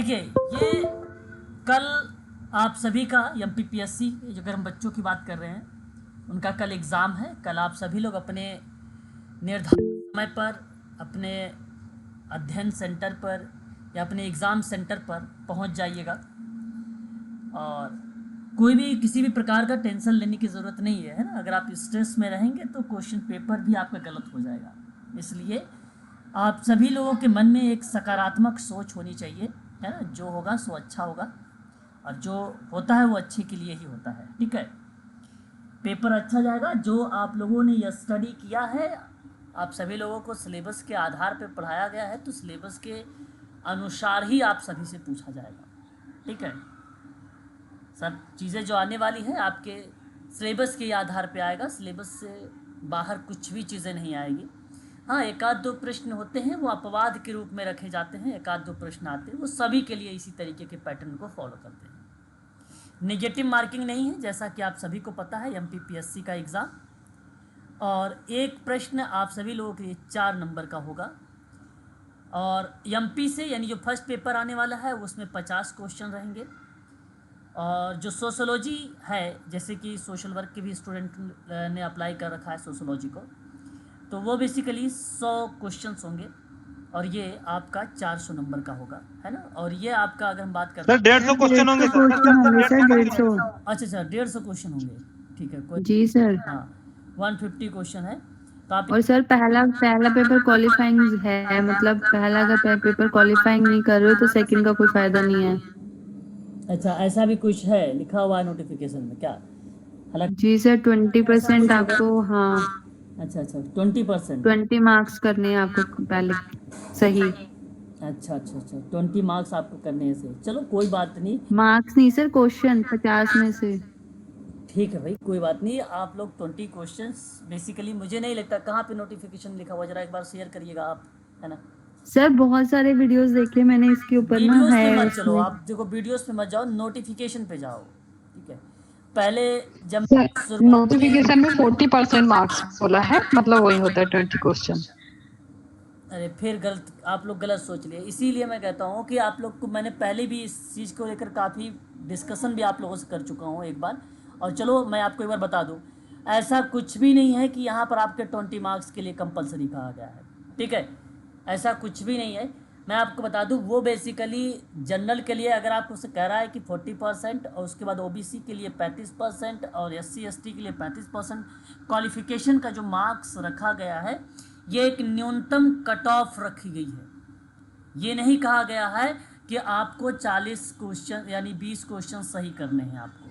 देखिए, ये कल आप सभी का एमपीपीएससी, जो अगर हम बच्चों की बात कर रहे हैं, उनका कल एग्ज़ाम है। कल आप सभी लोग अपने निर्धारित समय पर अपने अध्ययन सेंटर पर या अपने एग्ज़ाम सेंटर पर पहुंच जाइएगा। और कोई भी किसी भी प्रकार का टेंशन लेने की ज़रूरत नहीं है ना। अगर आप स्ट्रेस में रहेंगे तो क्वेश्चन पेपर भी आपका गलत हो जाएगा। इसलिए आप सभी लोगों के मन में एक सकारात्मक सोच होनी चाहिए, है ना। जो होगा सो अच्छा होगा, और जो होता है वो अच्छे के लिए ही होता है, ठीक है। पेपर अच्छा जाएगा। जो आप लोगों ने यह स्टडी किया है, आप सभी लोगों को सिलेबस के आधार पर पढ़ाया गया है, तो सिलेबस के अनुसार ही आप सभी से पूछा जाएगा, ठीक है। सब चीज़ें जो आने वाली हैं आपके सिलेबस के आधार पे आएगा। सिलेबस से बाहर कुछ भी चीज़ें नहीं आएगी। हाँ, एक आध दो प्रश्न होते हैं वो अपवाद के रूप में रखे जाते हैं। एक आध दो प्रश्न आते हैं, वो सभी के लिए इसी तरीके के पैटर्न को फॉलो करते हैं। नेगेटिव मार्किंग नहीं है, जैसा कि आप सभी को पता है एमपीपीएससी का एग्ज़ाम। और एक प्रश्न आप सभी लोगों के लिए 4 नंबर का होगा। और एमपी से यानी जो फर्स्ट पेपर आने वाला है उसमें 50 क्वेश्चन रहेंगे। और जो सोशोलॉजी है, जैसे कि सोशल वर्क के भी स्टूडेंट ने अप्लाई कर रखा है सोशोलॉजी को, तो वो बेसिकली 100 क्वेश्चंस होंगे। और ये आपका 400 नंबर का होगा, है ना। और ये आपका अगर हम बात करते सर हैं 150 क्वेश्चन होंगे सर। क्वेश्चन होंगे सर 150। अच्छा 150 क्वेश्चन होंगे, ठीक है। कोई जी सर। हाँ, 150 क्वेश्चन है। तो आप और सर पहला पेपर क्वालिफाइंग है, मतलब पहला अगर पेपर क्वालिफाइंग नहीं कर रहे हो तो सेकंड का कोई फायदा नहीं है। अच्छा, ऐसा भी कुछ है लिखा हुआ है नोटिफिकेशन में क्या? हालांकि जी सर 20% आपको, हाँ अच्छा 20%। 20 मार्क्स करने हैं आपको पहले। सही अच्छा 20 मार्क्स आपको करने हैं से, चलो कोई बात नहीं। मार्क्स नहीं सर, क्वेश्चन 50 में से। ठीक है भाई, कोई बात नहीं। आप लोग 20 क्वेश्चंस बेसिकली, मुझे नहीं लगता कहाँ पे नोटिफिकेशन लिखा हुआ, जरा एक बार शेयर करिएगा आप, है ना। सर बहुत सारे वीडियोस देखे मैंने इसके ऊपर ना, वीडियोस पे है मत चलो, इसमें। आप देखो वीडियोस पे मत जाओ, नोटिफिकेशन पे जाओ, ठीक है। पहले जब सर शुरुआत नोटिफिकेशन में 40% मार्क्स बोला है, मतलब वही होता है 20 क्वेश्चन। अरे फिर गलत, आप लोग गलत सोच लिए। इसीलिए मैं कहता हूँ कि आप लोग को मैंने पहले भी इस चीज़ को लेकर काफ़ी डिस्कशन भी आप लोगों से कर चुका हूँ एक बार। और चलो मैं आपको एक बार बता दूँ, ऐसा कुछ भी नहीं है कि यहाँ पर आपके 20 मार्क्स के लिए कंपलसरी कहा गया है, ठीक है। ऐसा कुछ भी नहीं है। मैं आपको बता दूँ, वो बेसिकली जनरल के लिए अगर आपको उससे कह रहा है कि 40%, और उसके बाद ओबीसी के लिए 35% और एससी एसटी के लिए 35% क्वालिफिकेशन का जो मार्क्स रखा गया है, ये एक न्यूनतम कट ऑफ रखी गई है। ये नहीं कहा गया है कि आपको 40 क्वेश्चन यानी 20 क्वेश्चन सही करने हैं आपको,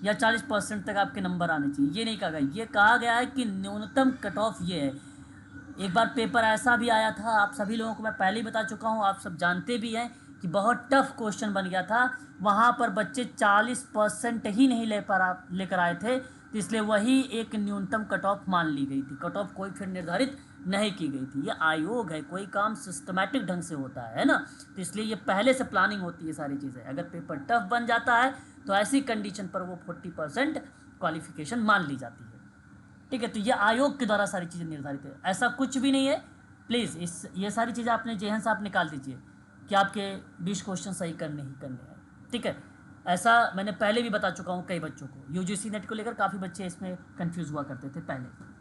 या 40% तक आपके नंबर आने चाहिए, ये नहीं कहा गया। ये कहा गया है कि न्यूनतम कट ऑफ ये है। एक बार पेपर ऐसा भी आया था, आप सभी लोगों को मैं पहले ही बता चुका हूँ, आप सब जानते भी हैं कि बहुत टफ क्वेश्चन बन गया था। वहाँ पर बच्चे 40% ही नहीं लेकर आए थे, तो इसलिए वही एक न्यूनतम कट ऑफ मान ली गई थी। कट ऑफ कोई फिर निर्धारित नहीं की गई थी। ये आयोग है, कोई काम सिस्टमैटिक ढंग से होता है ना, तो इसलिए ये पहले से प्लानिंग होती है सारी चीज़ें। अगर पेपर टफ बन जाता है तो ऐसी कंडीशन पर वो 40% क्वालिफिकेशन मान ली जाती है, ठीक है। तो ये आयोग के द्वारा सारी चीज़ें निर्धारित है, ऐसा कुछ भी नहीं है। प्लीज़ ये सारी चीज़ें आपने जेहन से आप निकाल दीजिए कि आपके 20 क्वेश्चन सही करने ही करने हैं, ठीक है। ऐसा मैंने पहले भी बता चुका हूँ कई बच्चों को। यूजीसी नेट को लेकर काफ़ी बच्चे इसमें कंफ्यूज हुआ करते थे पहले।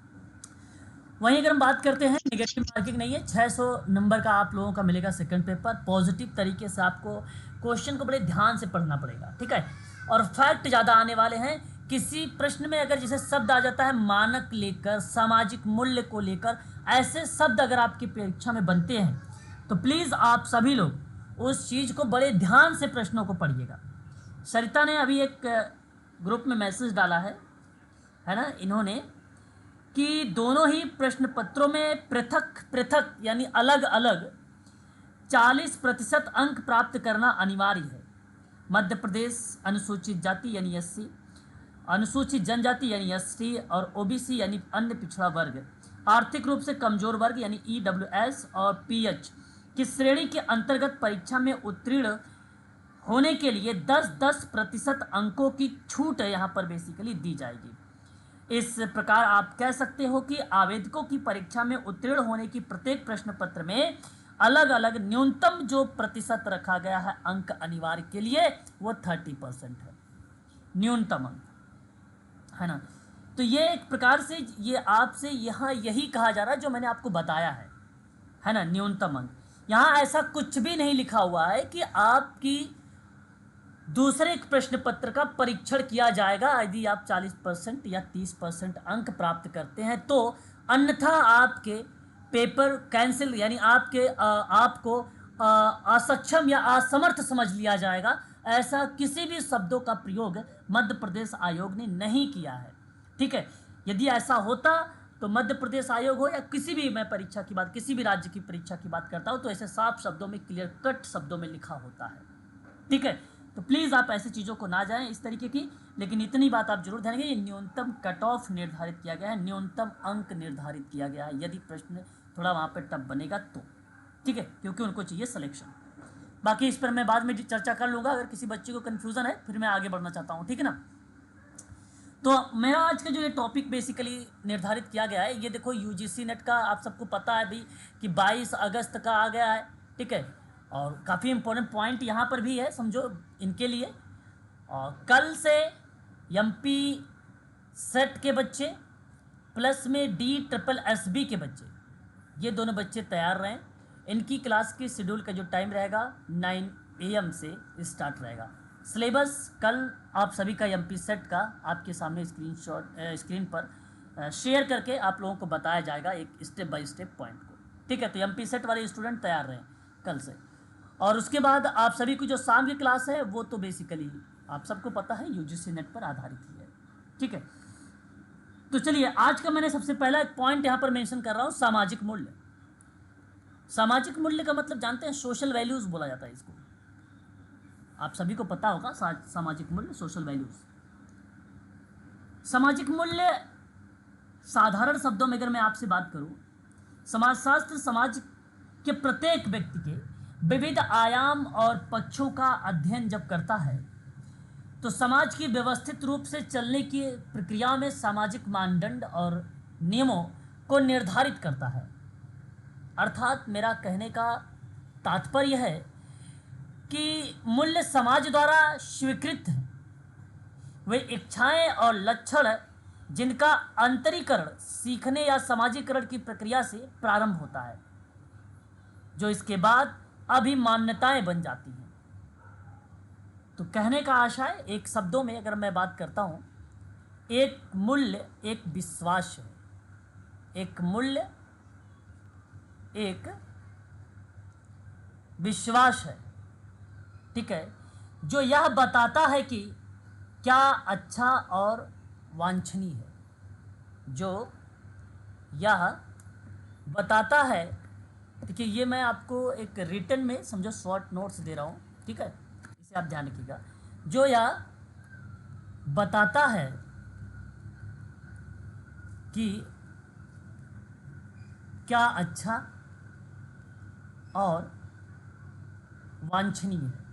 वहीं अगर हम बात करते हैं, नेगेटिव मार्किंग नहीं है। 600 नंबर का आप लोगों का मिलेगा सेकंड पेपर। पॉजिटिव तरीके से आपको क्वेश्चन को बड़े ध्यान से पढ़ना पड़ेगा, ठीक है। और फैक्ट ज़्यादा आने वाले हैं। किसी प्रश्न में अगर जैसे शब्द आ जाता है मानक लेकर, सामाजिक मूल्य को लेकर, ऐसे शब्द अगर आपकी परीक्षा में बनते हैं, तो प्लीज़ आप सभी लोग उस चीज़ को बड़े ध्यान से प्रश्नों को पढ़िएगा। सरिता ने अभी एक ग्रुप में मैसेज डाला है ना, इन्होंने, कि दोनों ही प्रश्न पत्रों में पृथक पृथक यानी अलग अलग 40% अंक प्राप्त करना अनिवार्य है। मध्य प्रदेश अनुसूचित जाति यानी एससी, अनुसूचित जनजाति यानी एसटी, और ओबीसी यानी अन्य पिछड़ा वर्ग, आर्थिक रूप से कमजोर वर्ग यानी ईडब्ल्यूएस और पीएच की श्रेणी के अंतर्गत परीक्षा में उत्तीर्ण होने के लिए 10% अंकों की छूट यहाँ पर बेसिकली दी जाएगी। इस प्रकार आप कह सकते हो कि आवेदकों की परीक्षा में उत्तीर्ण होने की प्रत्येक प्रश्न पत्र में अलग अलग न्यूनतम जो प्रतिशत रखा गया है अंक अनिवार्य के लिए वो 30% है, न्यूनतम अंक, है ना। तो ये एक प्रकार से ये आपसे यहाँ यही कहा जा रहा है जो मैंने आपको बताया है ना, न्यूनतम अंक। यहाँ ऐसा कुछ भी नहीं लिखा हुआ है कि आपकी दूसरे प्रश्न पत्र का परीक्षण किया जाएगा यदि आप 40% या 30% अंक प्राप्त करते हैं तो, अन्यथा आपके पेपर कैंसिल, यानी आपको असक्षम या असमर्थ समझ लिया जाएगा। ऐसा किसी भी शब्दों का प्रयोग मध्य प्रदेश आयोग ने नहीं किया है, ठीक है। यदि ऐसा होता तो मध्य प्रदेश आयोग हो या किसी भी, मैं परीक्षा की बात, किसी भी राज्य की परीक्षा की बात करता हूँ, तो ऐसे साफ शब्दों में, क्लियर कट शब्दों में लिखा होता है, ठीक है। तो प्लीज़ आप ऐसी चीज़ों को ना जाएं इस तरीके की, लेकिन इतनी बात आप जरूर ध्यान रखें, ये न्यूनतम कट ऑफ निर्धारित किया गया है, न्यूनतम अंक निर्धारित किया गया है, यदि प्रश्न थोड़ा वहाँ पर टफ बनेगा तो, ठीक है, क्योंकि उनको चाहिए सिलेक्शन। बाकी इस पर मैं बाद में चर्चा कर लूँगा, अगर किसी बच्चे को कन्फ्यूज़न है फिर मैं आगे बढ़ना चाहता हूँ, ठीक है ना। तो मेरा आज का जो ये टॉपिक बेसिकली निर्धारित किया गया है, ये देखो यूजीसी नेट का आप सबको पता है भी कि 22 अगस्त का आ गया है, ठीक है। और काफ़ी इंपॉर्टेंट पॉइंट यहाँ पर भी है, समझो इनके लिए। और कल से एमपी सेट के बच्चे प्लस में DSSB के बच्चे, ये दोनों बच्चे तैयार रहें। इनकी क्लास की शेड्यूल का जो टाइम रहेगा 9 AM से स्टार्ट रहेगा। सिलेबस कल आप सभी का एमपी सेट का आपके सामने स्क्रीन पर शेयर करके आप लोगों को बताया जाएगा, एक स्टेप बाय स्टेप पॉइंट को, ठीक है। तो एमपी सेट वाले स्टूडेंट तैयार रहें कल से। और उसके बाद आप सभी की जो शाम की क्लास है वो तो बेसिकली आप सबको पता है यूजीसी नेट पर आधारित ही है, ठीक है। तो चलिए, आज का मैंने सबसे पहला एक पॉइंट यहाँ पर मेंशन कर रहा हूँ, सामाजिक मूल्य। सामाजिक मूल्य का मतलब जानते हैं, सोशल वैल्यूज़ बोला जाता है इसको, आप सभी को पता होगा सामाजिक मूल्य, सोशल वैल्यूज़। सामाजिक मूल्य साधारण शब्दों में अगर मैं आपसे बात करूं, समाजशास्त्र समाज के प्रत्येक व्यक्ति के विविध आयाम और पक्षों का अध्ययन जब करता है तो समाज की व्यवस्थित रूप से चलने की प्रक्रिया में सामाजिक मानदंड और नियमों को निर्धारित करता है। अर्थात मेरा कहने का तात्पर्य है कि मूल्य समाज द्वारा स्वीकृत हैं, वे इच्छाएं और लक्षण जिनका अंतरीकरण सीखने या समाजीकरण की प्रक्रिया से प्रारंभ होता है, जो इसके बाद अभिमान्यताएं बन जाती हैं। तो कहने का आशय, एक शब्दों में अगर मैं बात करता हूं, एक मूल्य एक विश्वास है, एक मूल्य एक विश्वास है, ठीक है, जो यह बताता है कि क्या अच्छा और वांछनीय है, जो यह बताता है। देखिए, ये मैं आपको एक रिटन में समझो शॉर्ट नोट्स दे रहा हूँ, ठीक है, इसे आप ध्यान रखिएगा। जो यह बताता है कि क्या अच्छा और वांछनीय है,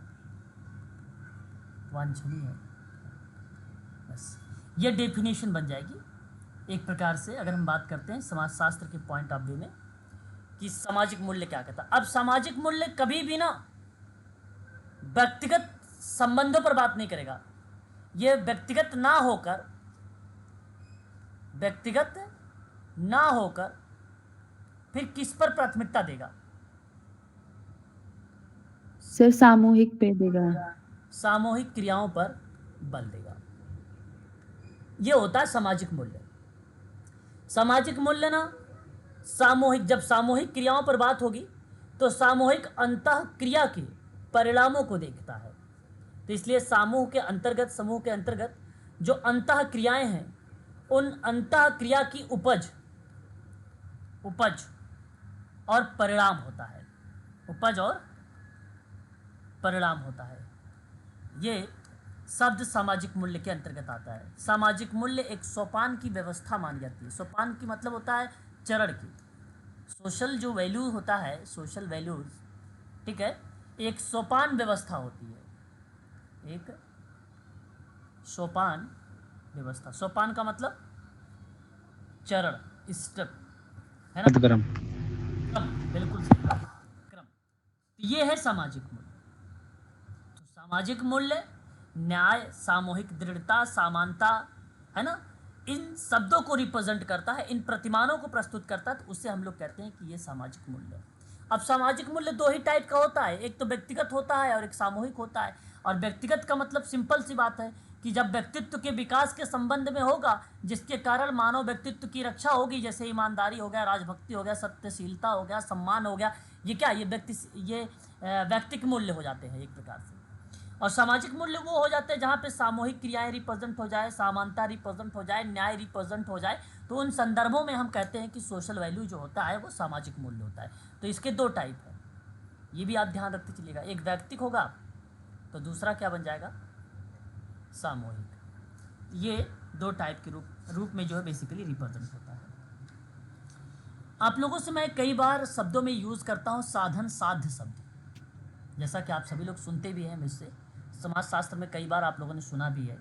वांछनीय है, बस ये डेफिनेशन बन जाएगी एक प्रकार से, अगर हम बात करते हैं समाजशास्त्र के पॉइंट ऑफ व्यू में कि सामाजिक मूल्य क्या कहता है। अब सामाजिक मूल्य कभी भी ना व्यक्तिगत संबंधों पर बात नहीं करेगा, ये व्यक्तिगत ना होकर फिर किस पर प्राथमिकता देगा? सिर्फ सामूहिक पे देगा, सामूहिक क्रियाओं पर बल देगा। ये होता है सामाजिक मूल्य। सामाजिक मूल्य ना सामूहिक, जब सामूहिक क्रियाओं पर बात होगी तो सामूहिक अंतः क्रिया के परिणामों को देखता है। तो इसलिए समूह के अंतर्गत जो अंतः क्रियाएं हैं, उन अंतः क्रिया की उपज और परिणाम होता है, उपज और परिणाम होता है। ये शब्द सामाजिक मूल्य के अंतर्गत आता है। सामाजिक मूल्य एक सोपान की व्यवस्था मानी जाती है। सोपान की मतलब होता है चरण की। सोशल जो वैल्यू होता है, सोशल वैल्यूज, ठीक है, एक सोपान व्यवस्था होती है, एक सोपान व्यवस्था। सोपान का मतलब चरण, स्टेप, है ना, क्रम, बिल्कुल सही क्रम। ये है सामाजिक मूल्य। तो सामाजिक मूल्य न्याय, सामूहिक दृढ़ता, समानता, है ना, इन शब्दों को रिप्रेजेंट करता है, इन प्रतिमानों को प्रस्तुत करता है, तो उससे हम लोग कहते हैं कि ये सामाजिक मूल्य है। अब सामाजिक मूल्य दो ही टाइप का होता है, एक तो व्यक्तिगत होता है और एक सामूहिक होता है। और व्यक्तिगत का मतलब सिंपल सी बात है कि जब व्यक्तित्व के विकास के संबंध में होगा, जिसके कारण मानव व्यक्तित्व की रक्षा होगी, जैसे ईमानदारी हो गया, राजभक्ति हो गया, सत्यशीलता हो गया, सम्मान हो गया, ये क्या, ये व्यक्तिक मूल्य हो जाते हैं एक प्रकार से। और सामाजिक मूल्य वो हो जाते हैं जहाँ पे सामूहिक क्रियाएं रिप्रेजेंट हो जाए, समानता रिप्रेजेंट हो जाए, न्याय रिप्रेजेंट हो जाए, तो उन संदर्भों में हम कहते हैं कि सोशल वैल्यू जो होता है वो सामाजिक मूल्य होता है। तो इसके दो टाइप है, ये भी आप ध्यान रखते चलिएगा, एक व्यक्तिक होगा तो दूसरा क्या बन जाएगा, सामूहिक। ये दो टाइप के रूप में जो है बेसिकली रिप्रेजेंट होता है। आप लोगों से मैं कई बार शब्दों में यूज़ करता हूँ साधन साध्य शब्द, जैसा कि आप सभी लोग सुनते भी हैं मुझसे, समाजशास्त्र में कई बार आप लोगों ने सुना भी है,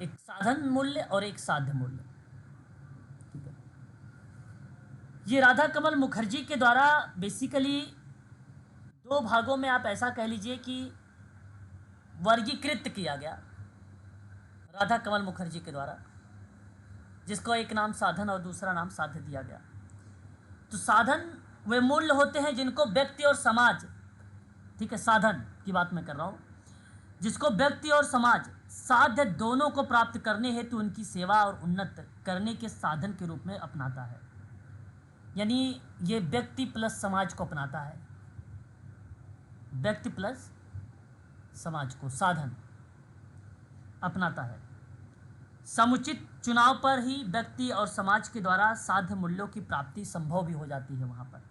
एक साधन मूल्य और एक साध्य मूल्य। ठीक है, ये राधा कमल मुखर्जी के द्वारा बेसिकली दो भागों में आप ऐसा कह लीजिए कि वर्गीकृत किया गया राधा कमल मुखर्जी के द्वारा, जिसको एक नाम साधन और दूसरा नाम साध्य दिया गया। तो साधन वे मूल्य होते हैं जिनको व्यक्ति और समाज, ठीक है, साधन की बात मैं कर रहा हूँ, जिसको व्यक्ति और समाज साध्य दोनों को प्राप्त करने हेतु उनकी सेवा और उन्नत करने के साधन के रूप में अपनाता है। यानी ये व्यक्ति प्लस समाज को अपनाता है, व्यक्ति प्लस समाज को साधन अपनाता है। समुचित चुनाव पर ही व्यक्ति और समाज के द्वारा साध्य मूल्यों की प्राप्ति संभव भी हो जाती है। वहाँ पर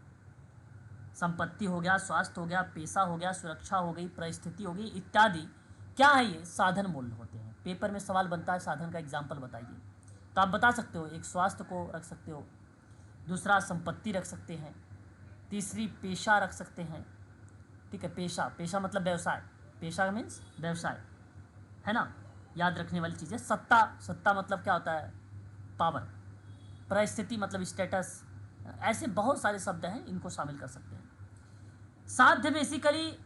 संपत्ति हो गया, स्वास्थ्य हो गया, पेशा हो गया, सुरक्षा हो गई, परिस्थिति हो गई इत्यादि, क्या है ये साधन मूल्य होते हैं। पेपर में सवाल बनता है साधन का एग्जाम्पल बताइए, तो आप बता सकते हो, एक स्वास्थ्य को रख सकते हो, दूसरा संपत्ति रख सकते हैं, तीसरी पेशा रख सकते हैं। ठीक है, पेशा मतलब व्यवसाय, पेशा मीन्स व्यवसाय, है ना, याद रखने वाली चीज़ है। सत्ता मतलब क्या होता है, पावर। परिस्थिति मतलब स्टेटस, ऐसे बहुत सारे शब्द हैं, इनको शामिल कर सकते हैं। साध्य बेसिकली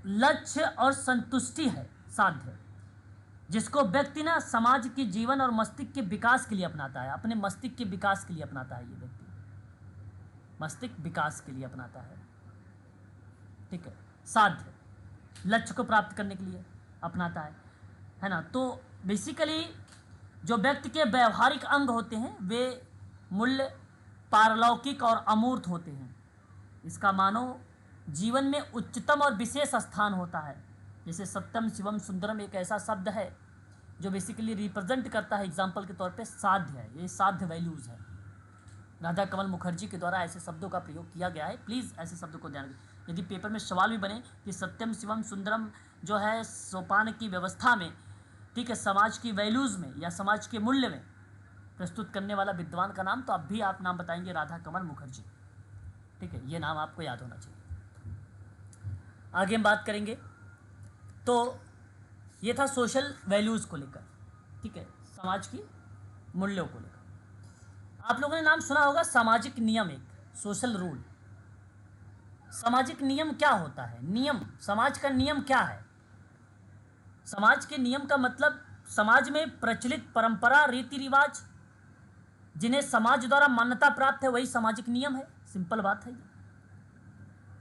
लक्ष्य और संतुष्टि है साध्य, जिसको व्यक्ति ना समाज के जीवन और मस्तिष्क के विकास के लिए अपनाता है, अपने मस्तिष्क के विकास के लिए अपनाता है। ये व्यक्ति मस्तिष्क विकास के लिए अपनाता है। ठीक है, साध्य लक्ष्य को प्राप्त करने के लिए अपनाता है ना। तो बेसिकली जो व्यक्ति के व्यवहारिक अंग होते हैं वे मूल्य पारलौकिक और अमूर्त होते हैं। इसका मानव जीवन में उच्चतम और विशेष स्थान होता है। जैसे सत्यम शिवम सुंदरम एक ऐसा शब्द है जो बेसिकली रिप्रेजेंट करता है, एग्जाम्पल के तौर पे साध्य है, ये साध्य वैल्यूज़ है। राधा कमल मुखर्जी के द्वारा ऐसे शब्दों का प्रयोग किया गया है। प्लीज़ ऐसे शब्दों को ध्यान रखें। यदि पेपर में सवाल भी बने कि सत्यम शिवम सुंदरम जो है सोपान की व्यवस्था में, ठीक है, समाज की वैल्यूज़ में या समाज के मूल्य में प्रस्तुत करने वाला विद्वान का नाम, तो अब भी आप नाम बताएंगे राधा कमल मुखर्जी। ठीक है, ये नाम आपको याद होना चाहिए। आगे हम बात करेंगे, तो ये था सोशल वैल्यूज़ को लेकर, ठीक है, समाज की मूल्यों को लेकर। आप लोगों ने नाम सुना होगा सामाजिक नियम, एक सोशल रूल। सामाजिक नियम क्या होता है, नियम, समाज का नियम क्या है। समाज के नियम का मतलब समाज में प्रचलित परंपरा, रीति रिवाज, जिन्हें समाज द्वारा मान्यता प्राप्त है, वही सामाजिक नियम है। सिंपल बात है ये।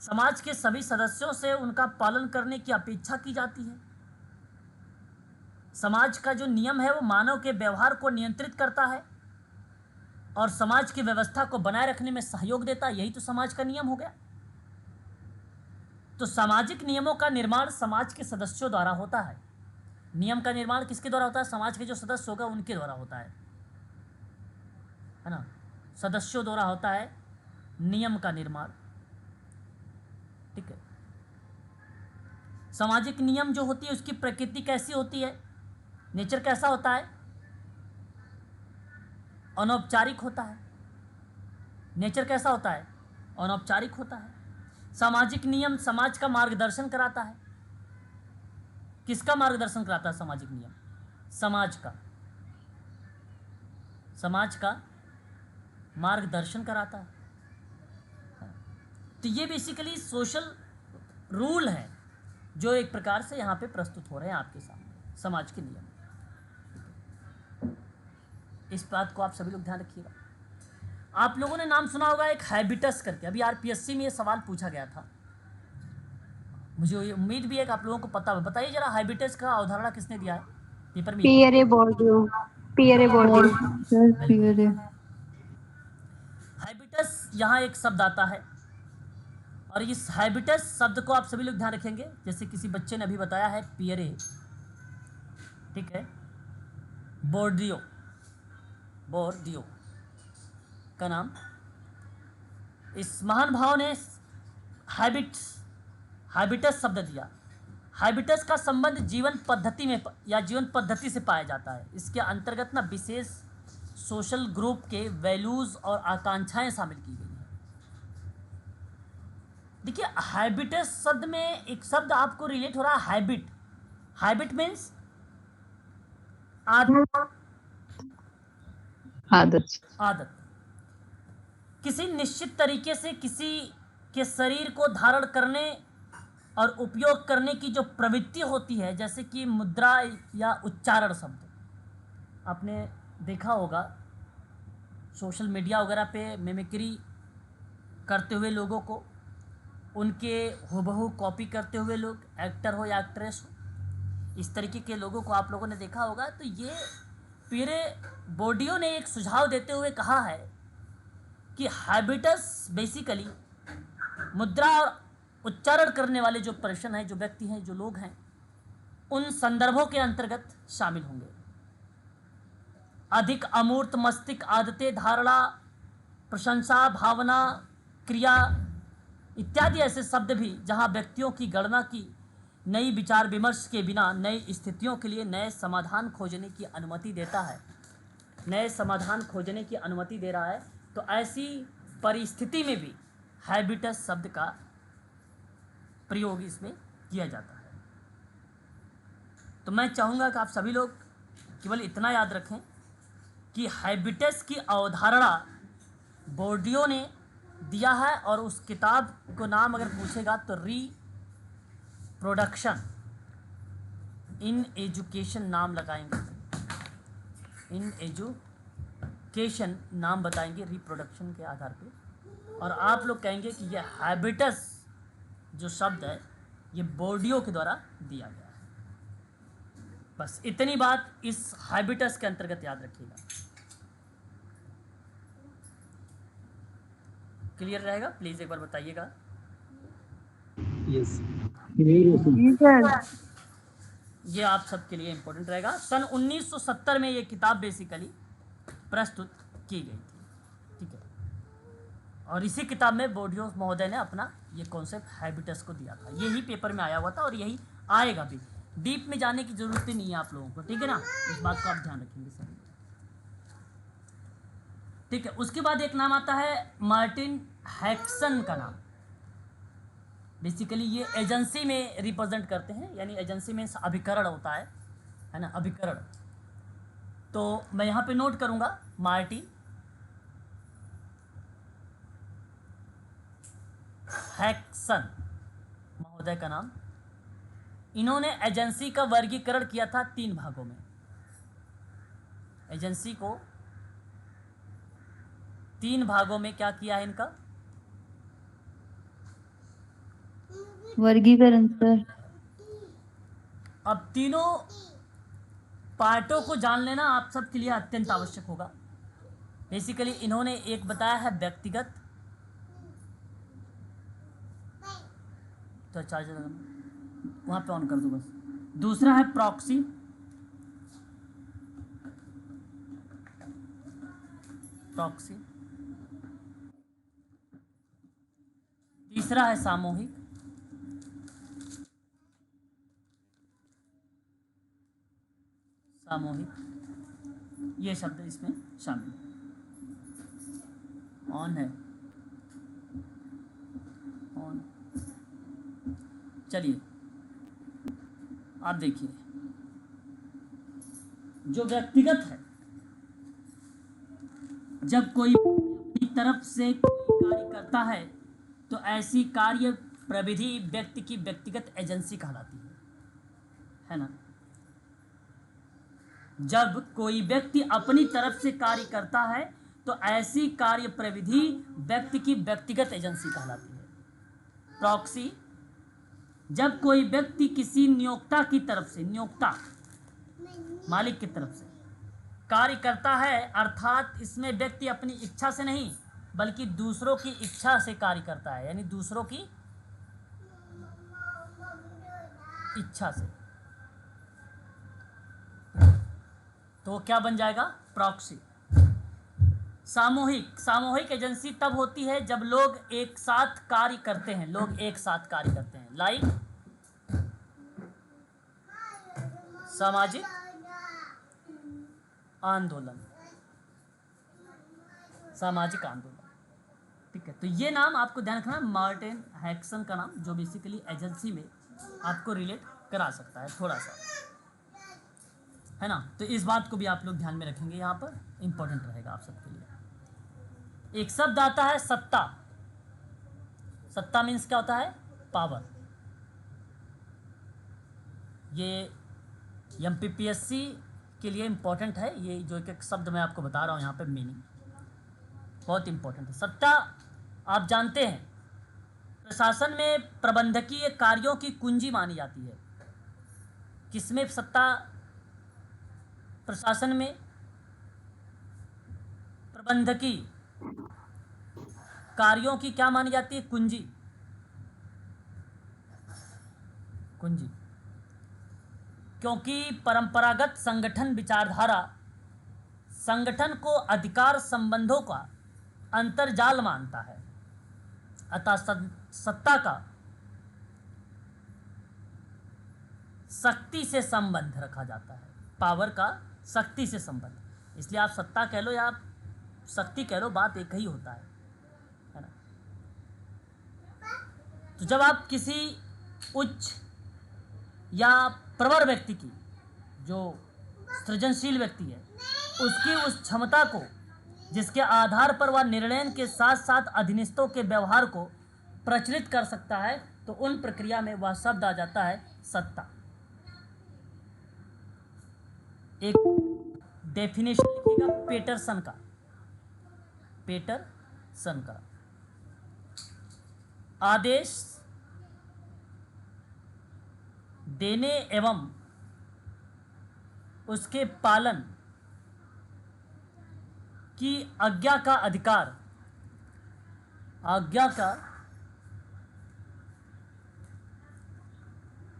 समाज के सभी सदस्यों से उनका पालन करने की अपेक्षा की जाती है। समाज का जो नियम है वो मानव के व्यवहार को नियंत्रित करता है और समाज की व्यवस्था को बनाए रखने में सहयोग देता है। यही तो समाज का नियम हो गया। तो सामाजिक नियमों का निर्माण समाज के सदस्यों द्वारा होता है। नियम का निर्माण किसके द्वारा होता है, समाज के जो सदस्य होगा उनके द्वारा होता है ना, सदस्यों द्वारा होता है नियम का निर्माण। ठीक है, सामाजिक नियम जो होती है उसकी प्रकृति कैसी होती है, नेचर कैसा होता है, अनौपचारिक होता है। नेचर कैसा होता है, अनौपचारिक होता है। सामाजिक नियम समाज का मार्गदर्शन कराता है। किसका मार्गदर्शन कराता है सामाजिक नियम, समाज का मार्गदर्शन कराता है। तो ये बेसिकली सोशल रूल है जो एक प्रकार से यहाँ पे प्रस्तुत हो रहे हैं आपके सामने, समाज के नियम। इस बात को आप सभी लोग ध्यान रखिएगा। आप लोगों ने नाम सुना होगा एक हैबिटस करके, अभी आरपीएससी में ये सवाल पूछा गया था, मुझे ये उम्मीद भी है कि आप लोगों को पता है। बताइए जरा, हैबिटस का अवधारणा किसने दिया है पेपर में? Pierre Bourdieu, Pierre Bourdieu. Sir Pierre. Habitus यहाँ एक शब्द आता है, और इस हैबिटस शब्द को आप सभी लोग ध्यान रखेंगे। जैसे किसी बच्चे ने अभी बताया है पियरे, ठीक है, बोर्डियो, बोर्डियो का नाम, इस महान भाव ने हैबिटस शब्द दिया। हैबिटस का संबंध जीवन पद्धति में या जीवन पद्धति से पाया जाता है। इसके अंतर्गत ना विशेष सोशल ग्रुप के वैल्यूज और आकांक्षाएं शामिल की गई हैं। देखिए, हैबिटस शब्द में एक शब्द आपको रिलेट हो रहा है, हैबिट। हैबिट मीन्स आदत। किसी निश्चित तरीके से किसी के शरीर को धारण करने और उपयोग करने की जो प्रवृत्ति होती है, जैसे कि मुद्रा या उच्चारण शब्द आपने देखा होगा सोशल मीडिया वगैरह पे मिमिक्री करते हुए लोगों को, उनके हुबहू कॉपी करते हुए लोग, एक्टर हो या एक्ट्रेस हो, इस तरीके के लोगों को आप लोगों ने देखा होगा। तो ये पियरे बोर्डियो ने एक सुझाव देते हुए कहा है कि हैबिटस बेसिकली मुद्रा और उच्चारण करने वाले जो पर्सन हैं, जो व्यक्ति हैं, जो लोग हैं, उन संदर्भों के अंतर्गत शामिल होंगे। अधिक अमूर्त मस्तिष्क आदतें, धारणा, प्रशंसा, भावना, क्रिया इत्यादि ऐसे शब्द भी जहां व्यक्तियों की गणना की नई विचार विमर्श के बिना नई स्थितियों के लिए नए समाधान खोजने की अनुमति देता है, नए समाधान खोजने की अनुमति दे रहा है। तो ऐसी परिस्थिति में भी हैबिटस शब्द का प्रयोग इसमें किया जाता है। तो मैं चाहूँगा कि आप सभी लोग केवल इतना याद रखें कि हैबिटस की अवधारणा बोर्डियो ने दिया है, और उस किताब को नाम अगर पूछेगा तो रिप्रोडक्शन इन एजुकेशन नाम लगाएंगे, इन एजुकेशन नाम बताएंगे रिप्रोडक्शन के आधार पे, और आप लोग कहेंगे कि यह हैबिटस जो शब्द है ये बोर्डियो के द्वारा दिया गया है। बस इतनी बात इस हैबिटस के अंतर्गत याद रखिएगा। क्लियर रहेगा? प्लीज एक बार बताइएगा। यस। ये आप सबके लिए इंपॉर्टेंट रहेगा। सन 1970 में ये किताब बेसिकली प्रस्तुत की गई थी, ठीक है, और इसी किताब में बोर्डियो महोदय ने अपना ये कॉन्सेप्ट हैबिटस को दिया था। यही पेपर में आया हुआ था और यही आएगा भी। डीप में जाने की जरूरत ही नहीं है आप लोगों को, ठीक है ना, इस बात को आप ध्यान रखेंगे सभी, ठीक है। उसके बाद एक नाम आता है मार्टिन हैक्सन का नाम। बेसिकली ये एजेंसी में रिप्रेजेंट करते हैं, यानी एजेंसी में अभिकरण होता है ना, अभिकरण। तो मैं यहाँ पे नोट करूँगा मार्टिन हैक्सन महोदय का नाम। इन्होंने एजेंसी का वर्गीकरण किया था 3 भागों में। एजेंसी को 3 भागों में क्या किया है इनका वर्गीकरण सर। अब तीनों पार्टों को जान लेना आप सबके लिए अत्यंत आवश्यक होगा। बेसिकली इन्होंने एक बताया है व्यक्तिगत, तो चार्जर वहाँ पे ऑन कर दो बस। दूसरा है प्रॉक्सी, प्रॉक्सी। तीसरा है सामूहिक, सामूहिक। ये शब्द इसमें शामिल ऑन है, ऑन। चलिए आप देखिए, जो व्यक्तिगत है, जब कोई अपनी तरफ से कोई कार्य करता है तो ऐसी कार्य प्रविधि व्यक्ति की व्यक्तिगत एजेंसी कहलाती है ना। जब कोई व्यक्ति अपनी तरफ से कार्य करता है तो ऐसी कार्य प्रविधि व्यक्ति की व्यक्तिगत एजेंसी कहलाती है। प्रॉक्सी, जब कोई व्यक्ति किसी नियोक्ता की तरफ से, नियोक्ता मालिक की तरफ से कार्य करता है, अर्थात इसमें व्यक्ति अपनी इच्छा से नहीं बल्कि दूसरों की इच्छा से कार्य करता है, यानी दूसरों की इच्छा से, तो क्या बन जाएगा? प्रॉक्सी। सामूहिक, सामूहिक एजेंसी तब होती है जब लोग एक साथ कार्य करते हैं, लोग एक साथ कार्य करते हैं। लाइक सामाजिक आंदोलन, सामाजिक आंदोलन, ठीक है। तो ये नाम आपको ध्यान रखना, मार्टिन हैक्सन का नाम, जो बेसिकली एजेंसी में आपको रिलेट करा सकता है थोड़ा सा, है ना। तो इस बात को भी आप लोग ध्यान में रखेंगे, यहाँ पर इंपॉर्टेंट रहेगा आप सबके लिए। एक शब्द आता है सत्ता। सत्ता मीन्स क्या होता है? पावर। ये एमपीपीएससी के लिए इंपॉर्टेंट है, ये जो एक शब्द मैं आपको बता रहा हूँ यहाँ पे मीनिंग बहुत इंपॉर्टेंट है। सत्ता आप जानते हैं प्रशासन में प्रबंधकीय कार्यों की कुंजी मानी जाती है। किसमें सत्ता? प्रशासन में प्रबंधकीय कार्यों की क्या मानी जाती है? कुंजी, कुंजी। क्योंकि परंपरागत संगठन विचारधारा संगठन को अधिकार संबंधों का अंतर्जाल मानता है, अतः सत्ता का शक्ति से संबंध रखा जाता है। पावर का शक्ति से संबंध, इसलिए आप सत्ता कह लो या आप शक्ति कह लो, बात एक ही होता है ना। तो जब आप किसी उच्च या प्रवर व्यक्ति की, जो सृजनशील व्यक्ति है, उसकी उस क्षमता को जिसके आधार पर वह निर्णय के साथ साथ अधीनस्थों के व्यवहार को प्रचलित कर सकता है, तो उन प्रक्रिया में वह शब्द आ जाता है सत्ता। एक डेफिनेशन लिखिएगा पेटरसन का, पेटरसन का। आदेश देने एवं उसके पालन की आज्ञा का अधिकार, आज्ञा का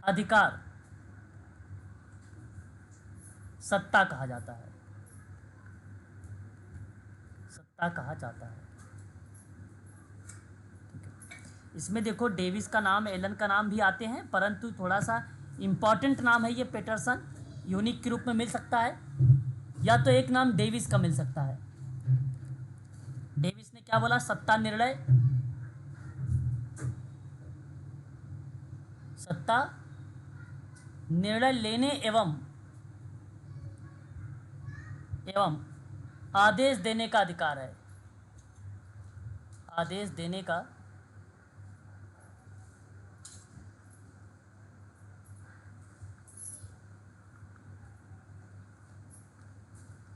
अधिकार सत्ता कहा जाता है, सत्ता कहा जाता है। ठीक है, इसमें देखो डेविस का नाम, एलन का नाम भी आते हैं, परंतु थोड़ा सा इम्पॉर्टेंट नाम है ये पेटरसन। यूनिक के रूप में मिल सकता है, या तो एक नाम डेविस का मिल सकता है। डेविस ने क्या बोला? सत्ता निर्णय, सत्ता निर्णय लेने एवं आदेश देने का अधिकार है, आदेश देने का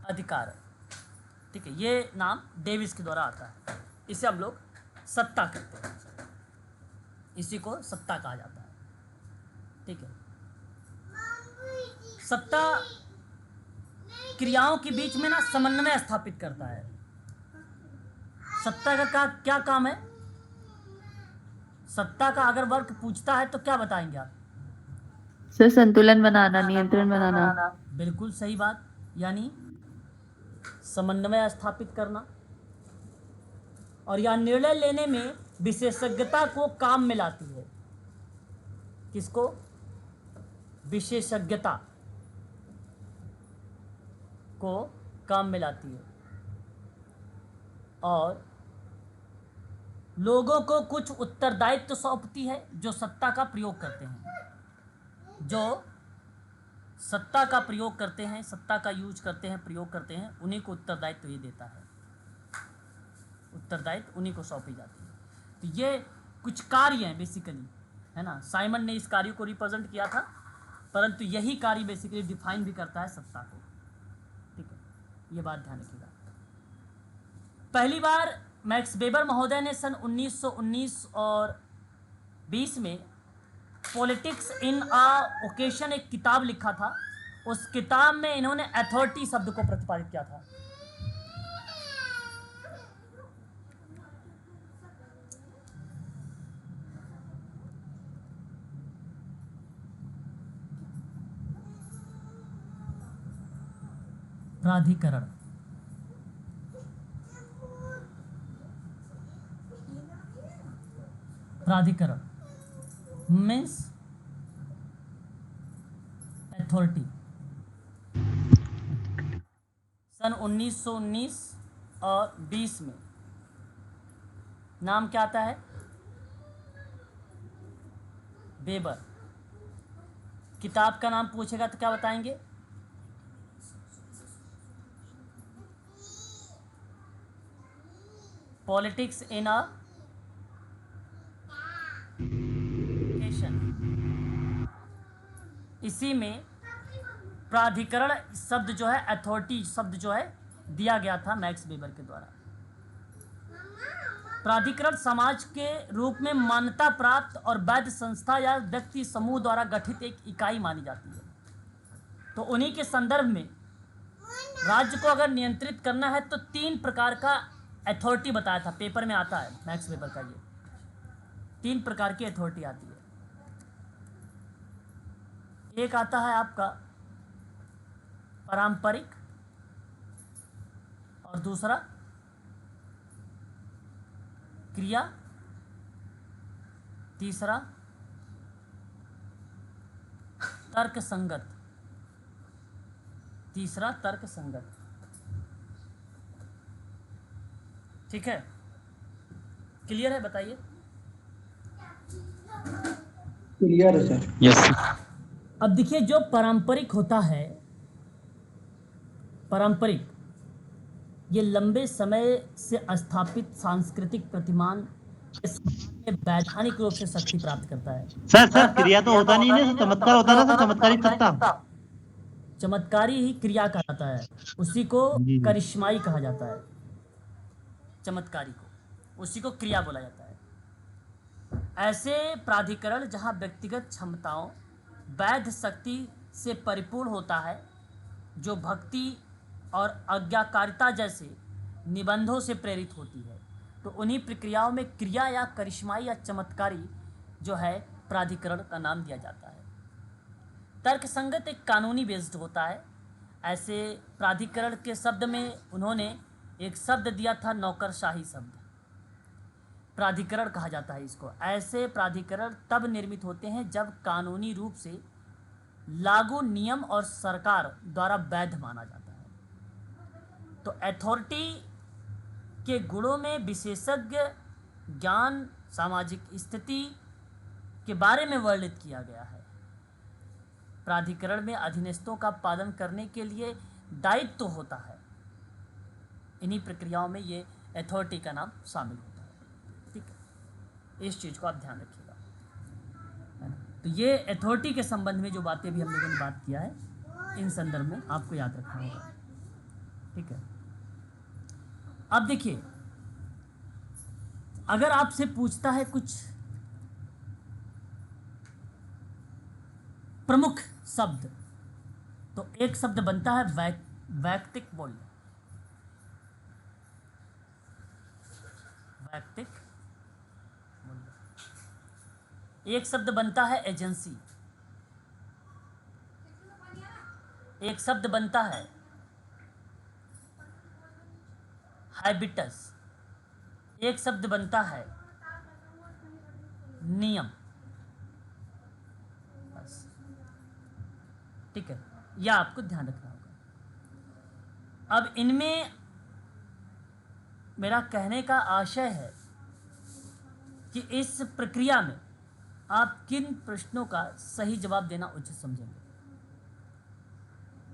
अधिकार है। ठीक है, ये नाम डेविस के द्वारा आता है, इसे हम लोग सत्ता कहते हैं, इसी को सत्ता कहा जाता है। ठीक है, सत्ता क्रियाओं के बीच में ना समन्वय स्थापित करता है। सत्ता का क्या काम है? सत्ता का अगर वर्ग पूछता है तो क्या बताएंगे आप? सर संतुलन बनाना, नियंत्रण बनाना। बिल्कुल सही बात, यानी समन्वय स्थापित करना, और यह निर्णय लेने में विशेषज्ञता को काम में लाती है। किसको? विशेषज्ञता को काम में लाती है, और लोगों को कुछ उत्तरदायित्व सौंपती है जो सत्ता का प्रयोग करते हैं, जो सत्ता का प्रयोग करते हैं, सत्ता का यूज करते हैं, प्रयोग करते हैं, उन्हीं को उत्तरदायित्व ये देता है, उत्तरदायित्व उन्हीं को सौंपी जाती है। तो ये कुछ कार्य हैं बेसिकली, है ना। साइमन ने इस कार्य को रिप्रेजेंट किया था, परंतु यही कार्य बेसिकली डिफाइन भी करता है सत्ता को। ठीक है, ये बात ध्यान रखिएगा। पहली बार मैक्स वेबर महोदय ने सन 1919 और 20 में पॉलिटिक्स इन अ ओकेशन एक किताब लिखा था। उस किताब में इन्होंने अथॉरिटी शब्द को प्रतिपादित किया था। प्राधिकरण, प्राधिकरण मीन्स अथॉरिटी। सन 1919 और 20 में नाम क्या आता है? वेबर। किताब का नाम पूछेगा तो क्या बताएंगे? Politics in a nation. इसी में प्राधिकरण शब्द जो है, अथॉरिटी शब्द जो है दिया गया था मैक्स वेबर के द्वारा। प्राधिकरण समाज के रूप में मान्यता प्राप्त और वैध संस्था या व्यक्ति समूह द्वारा गठित एक इकाई मानी जाती है। तो उन्हीं के संदर्भ में राज्य को अगर नियंत्रित करना है तो 3 प्रकार का अथॉरिटी बताया था, पेपर में आता है मैक्स वेबर का। ये 3 प्रकार की अथॉरिटी आती है। एक आता है आपका पारंपरिक, और दूसरा क्रिया, तीसरा तर्क संगत, तीसरा तर्क संगत। ठीक है, क्लियर है? बताइए। क्लियर है सर। यस। अब देखिए, जो पारंपरिक होता है, पारंपरिक ये लंबे समय से स्थापित सांस्कृतिक प्रतिमान के समाज में वैधानिक रूप से शक्ति प्राप्त करता है। सर क्रिया तो होता नहीं है, चमत्कार होता है ना सर, चमत्कारी सत्ता। चमत्कारी ही क्रिया कहलाता है, उसी को जी। करिश्माई कहा जाता है। चमत्कारी को, उसी को क्रिया बोला जाता है। ऐसे प्राधिकरण जहां व्यक्तिगत क्षमताओं, वैध शक्ति से परिपूर्ण होता है, जो भक्ति और आज्ञाकारिता जैसे निबंधों से प्रेरित होती है, तो उन्हीं प्रक्रियाओं में क्रिया या करिश्माई या चमत्कारी जो है प्राधिकरण का नाम दिया जाता है। तर्क संगत एक कानूनी बेस्ड होता है। ऐसे प्राधिकरण के शब्द में उन्होंने एक शब्द दिया था, नौकरशाही शब्द। प्राधिकरण कहा जाता है इसको। ऐसे प्राधिकरण तब निर्मित होते हैं जब कानूनी रूप से लागू नियम और सरकार द्वारा वैध माना जाता है। तो अथॉरिटी के गुणों में विशेषज्ञ ज्ञान, सामाजिक स्थिति के बारे में वर्णित किया गया है। प्राधिकरण में अधीनस्थों का पालन करने के लिए दायित्व होता है। इन्हीं प्रक्रियाओं में ये अथॉरिटी का नाम शामिल होता है। ठीक है, इस चीज़ को आप ध्यान रखिएगा, है ना। तो ये अथॉरिटी के संबंध में जो बातें भी हम लोगों ने बात किया है, इन संदर्भ में आपको याद रखना होगा। ठीक है, अब देखिए, अगर आपसे पूछता है कुछ प्रमुख शब्द, तो एक शब्द बनता है वैयक्तिक मूल्य। वैयक्तिक मूल्य। एक शब्द बनता है एजेंसी। एक शब्द बनता है हैबिटस। एक शब्द बनता है नियम। बस, ठीक है, यह आपको ध्यान रखना होगा। अब इनमें मेरा कहने का आशय है कि इस प्रक्रिया में आप किन प्रश्नों का सही जवाब देना उचित समझेंगे,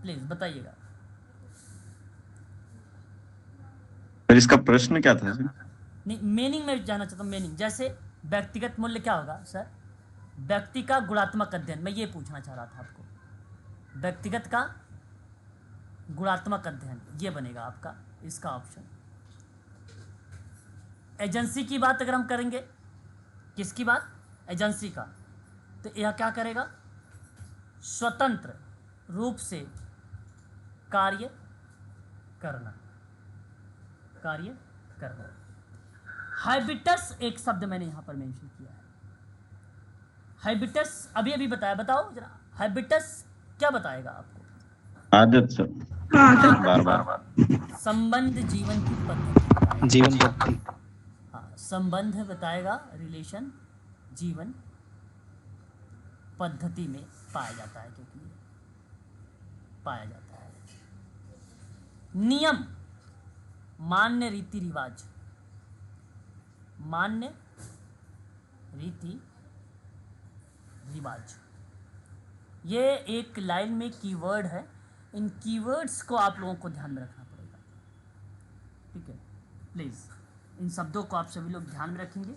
प्लीज बताइएगा। सर इसका प्रश्न क्या था सर? नहीं, मीनिंग में जानना चाहता हूँ। मीनिंग जैसे व्यक्तिगत मूल्य क्या होगा सर? व्यक्ति का गुणात्मक अध्ययन, मैं ये पूछना चाह रहा था आपको। व्यक्तिगत का गुणात्मक अध्ययन, ये बनेगा आपका इसका ऑप्शन। एजेंसी की बात अगर हम करेंगे, किसकी बात? एजेंसी का, तो यह क्या करेगा? स्वतंत्र रूप से कार्य करना, कार्य करना। हैबिटस एक शब्द मैंने यहां पर मेंशन किया है। हैबिटस अभी अभी बताया, बताओ जरा हैबिटस क्या बताएगा आपको? आदत सर, बार बार संबंध, जीवन की पद्धति, जीवन पद्धति। हाँ, संबंध बताएगा, रिलेशन, जीवन पद्धति में पाया जाता है, क्योंकि पाया जाता है। नियम, मान्य रीति रिवाज, मान्य रीति रिवाज, ये एक लाइन में कीवर्ड है। इन कीवर्ड्स को आप लोगों को ध्यान में रखना पड़ेगा, ठीक है? प्लीज़ इन शब्दों को आप सभी लोग ध्यान में रखेंगे,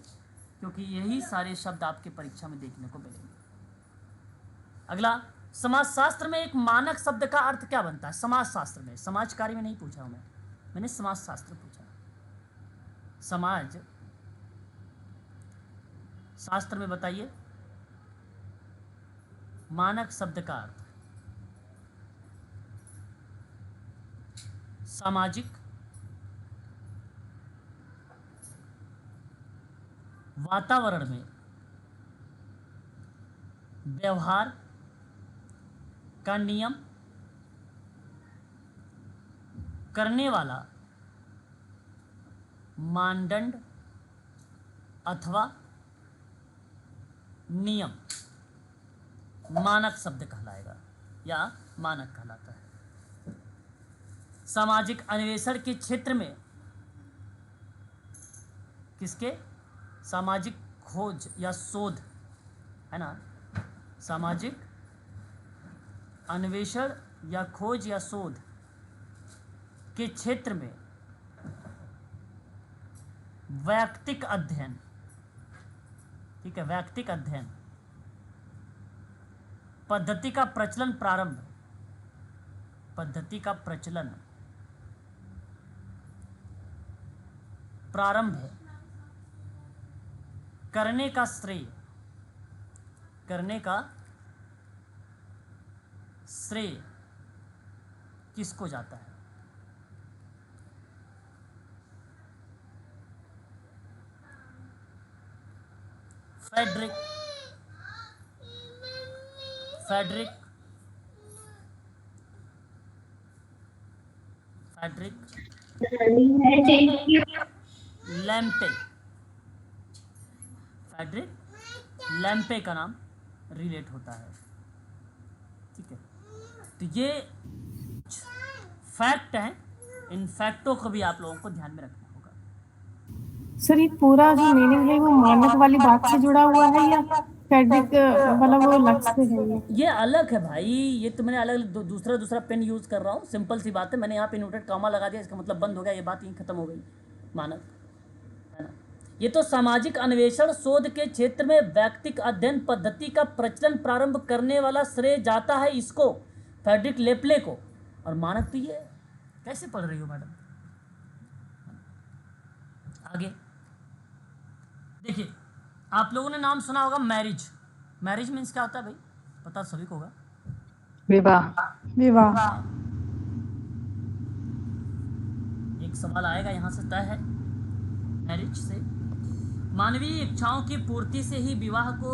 क्योंकि यही सारे शब्द आपके परीक्षा में देखने को मिलेंगे। अगला, समाजशास्त्र में एक मानक शब्द का अर्थ क्या बनता है? समाजशास्त्र में, समाज कार्य में नहीं पूछा हूं मैंने समाजशास्त्र पूछा। समाज शास्त्र में बताइए मानक शब्द का अर्थ। सामाजिक, वातावरण में व्यवहार का नियम करने वाला मानदंड अथवा नियम मानक शब्द कहलाएगा या मानक कहलाता है। सामाजिक अन्वेषण के क्षेत्र में किसके? सामाजिक खोज या शोध, है ना? सामाजिक अन्वेषण या खोज या शोध के क्षेत्र में वैयक्तिक अध्ययन, ठीक है, वैयक्तिक अध्ययन पद्धति का प्रचलन प्रारंभ, पद्धति का प्रचलन प्रारंभ करने का श्रेय, करने का श्रेय किसको जाता है? फ्रेडरिक फ्रेडरिक लैम्पे, फ्रेडरिक लैम्पे का नाम रिलेट होता है, ठीक है? तो ये फैक्ट हैं, इन फैक्टों को भी आप लोगों को ध्यान में रखना होगा। सर ये पूरा जो मीनिंग है वो मानक वाली बात से जुड़ा हुआ है या फ्रेडरिक वाला वो अलग से है? ये अलग है भाई, ये तो मैंने अलग दूसरा पेन यूज़ कर रहा हूँ। सिंपल सी बात है, मैंने यहाँ पे इन्वर्टेड कॉमा लगा दिया, इसका मतलब बंद हो गया, ये बात यहीं खत्म हो गई। मानक, है ना? ये तो सामाजिक अन्वेषण शोध के क्षेत्र में वैयक्तिक अध्ययन पद्धति का प्रचलन प्रारंभ करने वाला श्रेय जाता है इसको, फ्रेडरिक लेप्ले को। और मानक तो ये कैसे पढ़ रही हो मैडम? आगे देखिए, आप लोगों ने नाम सुना होगा मैरिज। मैरिज मीन्स क्या होता है भाई? पता सभी को होगा। विवाह। विवाह। एक सवाल आएगा यहाँ से तय है। मैरिज से मानवीय इच्छाओं की पूर्ति से ही विवाह को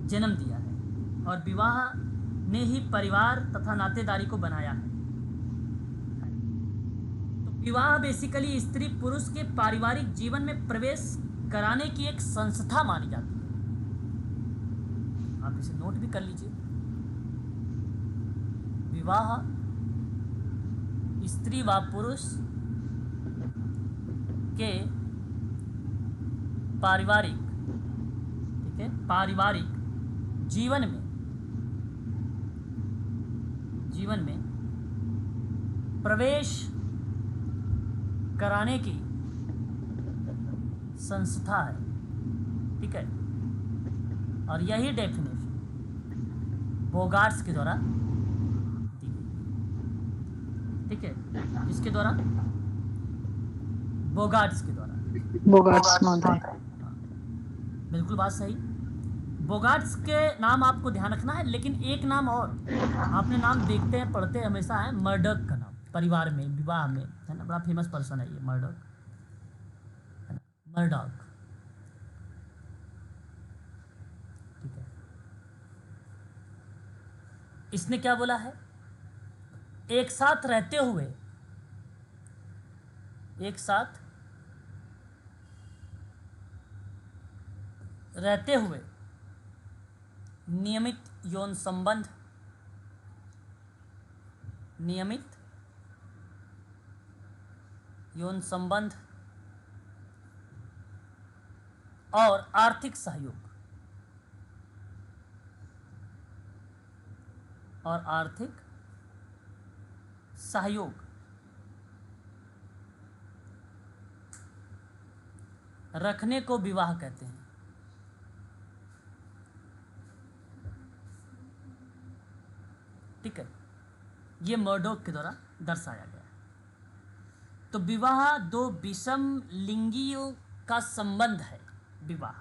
जन्म दिया है और विवाह ने ही परिवार तथा नातेदारी को बनाया है। तो विवाह बेसिकली स्त्री पुरुष के पारिवारिक जीवन में प्रवेश कराने की एक संस्था मानी जाती है। आप इसे नोट भी कर लीजिए। विवाह स्त्री व पुरुष के पारिवारिक, ठीक है, पारिवारिक जीवन में प्रवेश कराने की संस्था है, ठीक है, और यही डेफिनेशन बोगार्ट्स के द्वारा दी गई। ठीक है, किसके द्वारा? बोगार्ट्स के द्वारा। बोगार्ट्स महोदय। बिल्कुल बात सही। बोगार्ट्स के नाम आपको ध्यान रखना है, लेकिन एक नाम और आपने नाम देखते हैं पढ़ते हमेशा है, मर्डॉक का नाम, परिवार में विवाह में, है ना, बड़ा फेमस पर्सन है ये मर्डॉक, है ना, मर्डॉक। ठीक है, इसने क्या बोला है? एक साथ रहते हुए, एक साथ रहते हुए नियमित यौन संबंध, नियमित यौन संबंध और आर्थिक सहयोग, और आर्थिक सहयोग रखने को विवाह कहते हैं। ठीक है, ये मर्डॉक के द्वारा दर्शाया गया है। तो विवाह दो विषम लिंगियों का संबंध है। विवाह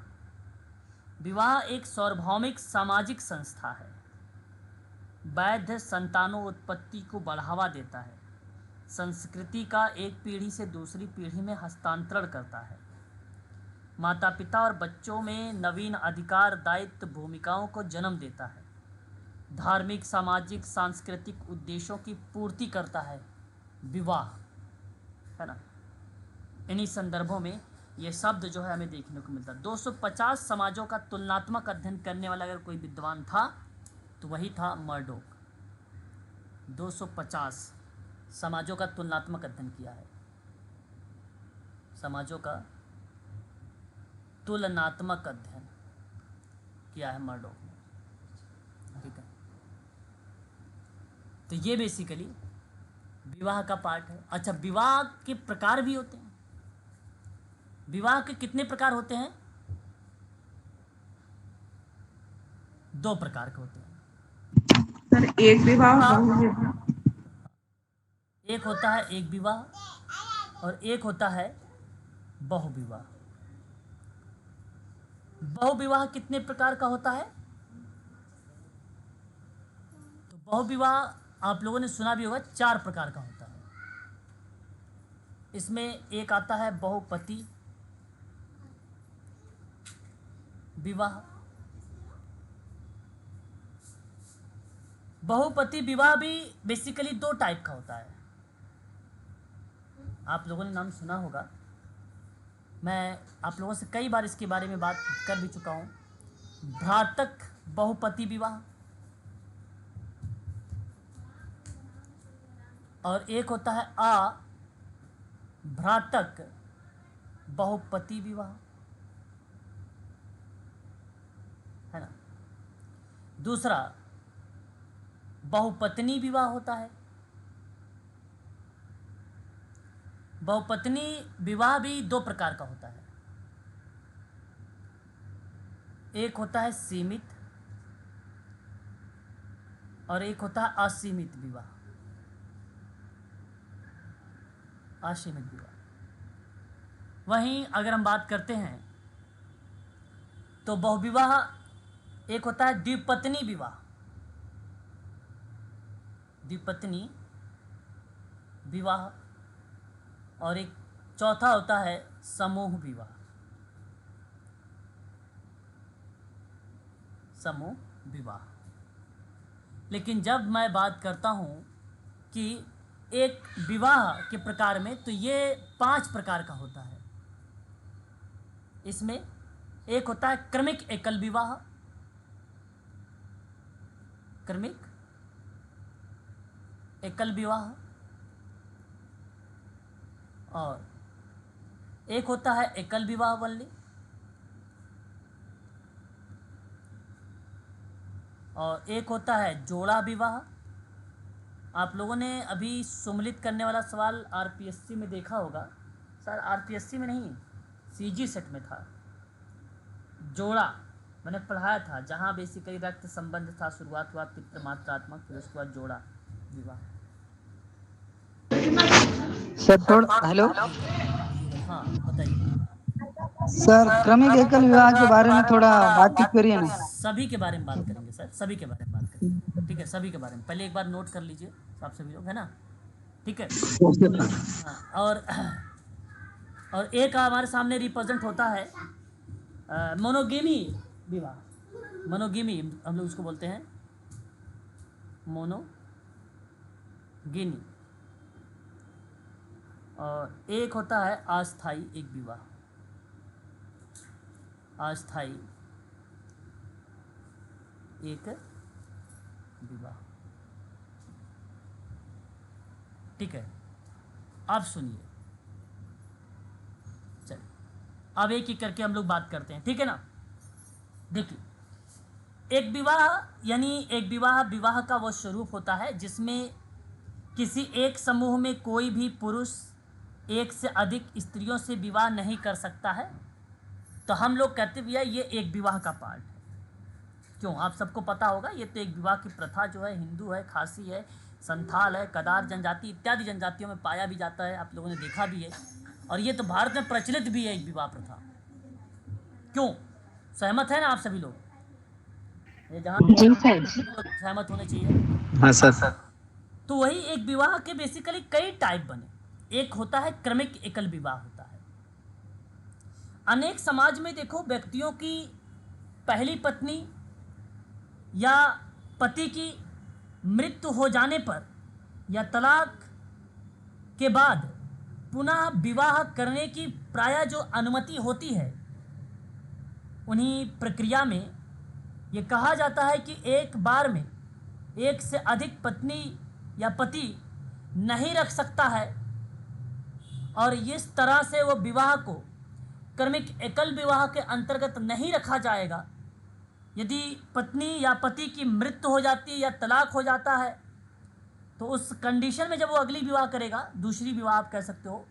विवाह एक सार्वभौमिक सामाजिक संस्था है, वैध संतानोत्पत्ति को बढ़ावा देता है, संस्कृति का एक पीढ़ी से दूसरी पीढ़ी में हस्तांतरण करता है, माता पिता और बच्चों में नवीन अधिकार दायित्व भूमिकाओं को जन्म देता है, धार्मिक सामाजिक सांस्कृतिक उद्देश्यों की पूर्ति करता है विवाह, है ना। इन्हीं संदर्भों में ये शब्द जो है हमें देखने को मिलता है। 250 समाजों का तुलनात्मक अध्ययन करने वाला अगर कोई विद्वान था तो वही था मर्डॉक। 250 समाजों का तुलनात्मक अध्ययन किया है, समाजों का तुलनात्मक अध्ययन किया है मर्डॉक ने। ठीक है, तो ये बेसिकली विवाह का पार्ट है। अच्छा, विवाह के प्रकार भी होते हैं। विवाह के कितने प्रकार होते हैं? 2 प्रकार के होते हैं। सर एक विवाह, बहु विवाह। एक होता है एक विवाह और एक होता है बहुविवाह। बहुविवाह कितने प्रकार का होता है? तो बहुविवाह आप लोगों ने सुना भी होगा 4 प्रकार का होता है। इसमें एक आता है बहुपति विवाह। बहुपति विवाह भी बेसिकली 2 टाइप का होता है। आप लोगों ने नाम सुना होगा, मैं आप लोगों से कई बार इसके बारे में बात कर भी चुका हूँ। भ्रातक बहुपति विवाह और एक होता है अभ्रातक बहुपति विवाह, है ना। दूसरा बहुपत्नी विवाह होता है। बहुपत्नी विवाह भी 2 प्रकार का होता है। एक होता है सीमित और एक होता है असीमित विवाह। असीमित विवाह। वहीं अगर हम बात करते हैं तो बहुविवाह एक होता है द्विपत्नी विवाह। द्विपत्नी विवाह और एक चौथा होता है समूह विवाह। समूह विवाह। लेकिन जब मैं बात करता हूँ कि एक विवाह के प्रकार में, तो ये 5 प्रकार का होता है। इसमें एक होता है क्रमिक एकल विवाह, क्रमिक एकल विवाह, और एक होता है एकल विवाह वल्ली, और एक होता है जोड़ा विवाह। आप लोगों ने अभी सम्मिलित करने वाला सवाल आरपीएससी में देखा होगा। सर आरपीएससी में नहीं, सीजी सेट में था। जोड़ा मैंने पढ़ाया था, जहाँ बेसिकली रक्त संबंध था, शुरुआत हुआ पितृ मात्रात्मक, फिर उसके बाद जोड़ा विवाह। सर थोड़ा हेलो हाँ बताइए। सर, क्रमिक एकल विवाह के बारे में थोड़ा बातचीत करिए ना। सभी के बारे में बात करेंगे सर, सभी के बारे में बात करेंगे, ठीक है, सभी के बारे में। पहले एक बार नोट कर लीजिए आप सभी लोग, है ना, ठीक है। हाँ, और एक हमारे सामने रिप्रेजेंट होता है मोनोगेमी विवाह। मोनोगेमी हम लोग उसको बोलते हैं, मोनोगेमी। और एक होता है अस्थाई एक विवाह, अस्थाई एक विवाह, ठीक है। अब सुनिए, चलिए अब एक एक करके हम लोग बात करते हैं, ठीक है ना। देखिए, एक विवाह यानी एक विवाह का वो स्वरूप होता है जिसमें किसी एक समूह में कोई भी पुरुष एक से अधिक स्त्रियों से विवाह नहीं कर सकता है। तो हम लोग कहते भैया ये एक विवाह का पार्ट है। क्यों, आप सबको पता होगा, ये तो एक विवाह की प्रथा जो है हिंदू है, खासी है, संथाल है, कदार जनजाति इत्यादि जनजातियों में पाया भी जाता है, आप लोगों ने देखा भी है। और ये तो भारत में प्रचलित भी है एक विवाह प्रथा। क्यों, सहमत है ना आप सभी लोग? ये जहाँ जी सर। सहमत होने चाहिए। हाँ सर। तो वही एक विवाह के बेसिकली कई टाइप बने। एक होता है क्रमिक एकल विवाह होता है। अनेक समाज में देखो, व्यक्तियों की पहली पत्नी या पति की मृत्यु हो जाने पर या तलाक के बाद पुनः विवाह करने की प्रायः जो अनुमति होती है, उन्हीं प्रक्रिया में ये कहा जाता है कि एक बार में एक से अधिक पत्नी या पति नहीं रख सकता है, और इस तरह से वो विवाह को क्रमिक एकल विवाह के अंतर्गत नहीं रखा जाएगा। यदि पत्नी या पति की मृत्यु हो जाती है या तलाक हो जाता है, तो उस कंडीशन में जब वो अगली विवाह करेगा, दूसरी विवाह आप कह सकते हो,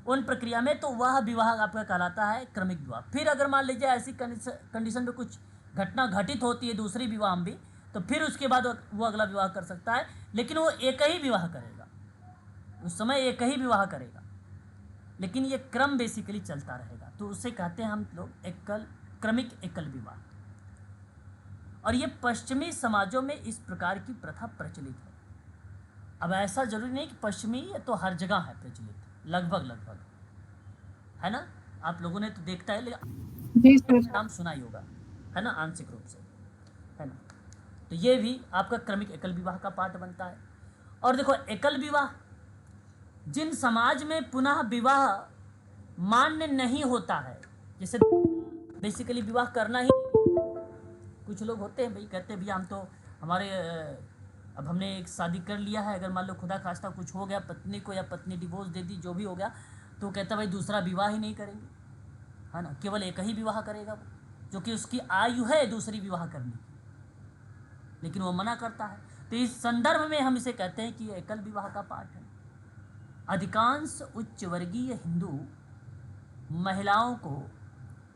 उन प्रक्रिया में तो वह विवाह आपका कहलाता है क्रमिक विवाह। फिर अगर मान लीजिए ऐसी कंडीशन में कुछ घटना घटित होती है दूसरी विवाह में भी, तो फिर उसके बाद वो अगला विवाह कर सकता है, लेकिन वो एक ही विवाह करेगा, उस समय एक ही विवाह करेगा, लेकिन ये क्रम बेसिकली चलता रहेगा। तो उसे कहते हैं हम लोग एकल, क्रमिक एकल विवाह। और ये पश्चिमी समाजों में इस प्रकार की प्रथा प्रचलित है। अब ऐसा जरूरी नहीं कि पश्चिमी, ये तो हर जगह है प्रचलित, लगभग, है ना। आप लोगों ने तो देखता है, जी सर। नाम सुना ही होगा, है ना, आंशिक रूप से, है ना। तो ये भी आपका क्रमिक एकल विवाह का पार्ट बनता है। और देखो, एकल विवाह जिन समाज में पुनः विवाह मान्य नहीं होता है, जैसे बेसिकली विवाह करना ही, कुछ लोग होते हैं भाई, कहते हैं भैया हम तो हमारे अब हमने एक शादी कर लिया है, अगर मान लो खुदा खास्ता कुछ हो गया पत्नी को, या पत्नी डिवोर्स दे दी, जो भी हो गया, तो कहता भाई दूसरा विवाह ही नहीं करेंगे, है ना, केवल एक ही विवाह करेगा वो, जो कि उसकी आयु है दूसरी विवाह करने की, लेकिन वो मना करता है। तो इस संदर्भ में हम इसे कहते हैं कि ये एकल विवाह का पार्ट है। अधिकांश उच्च वर्गीय हिंदू महिलाओं को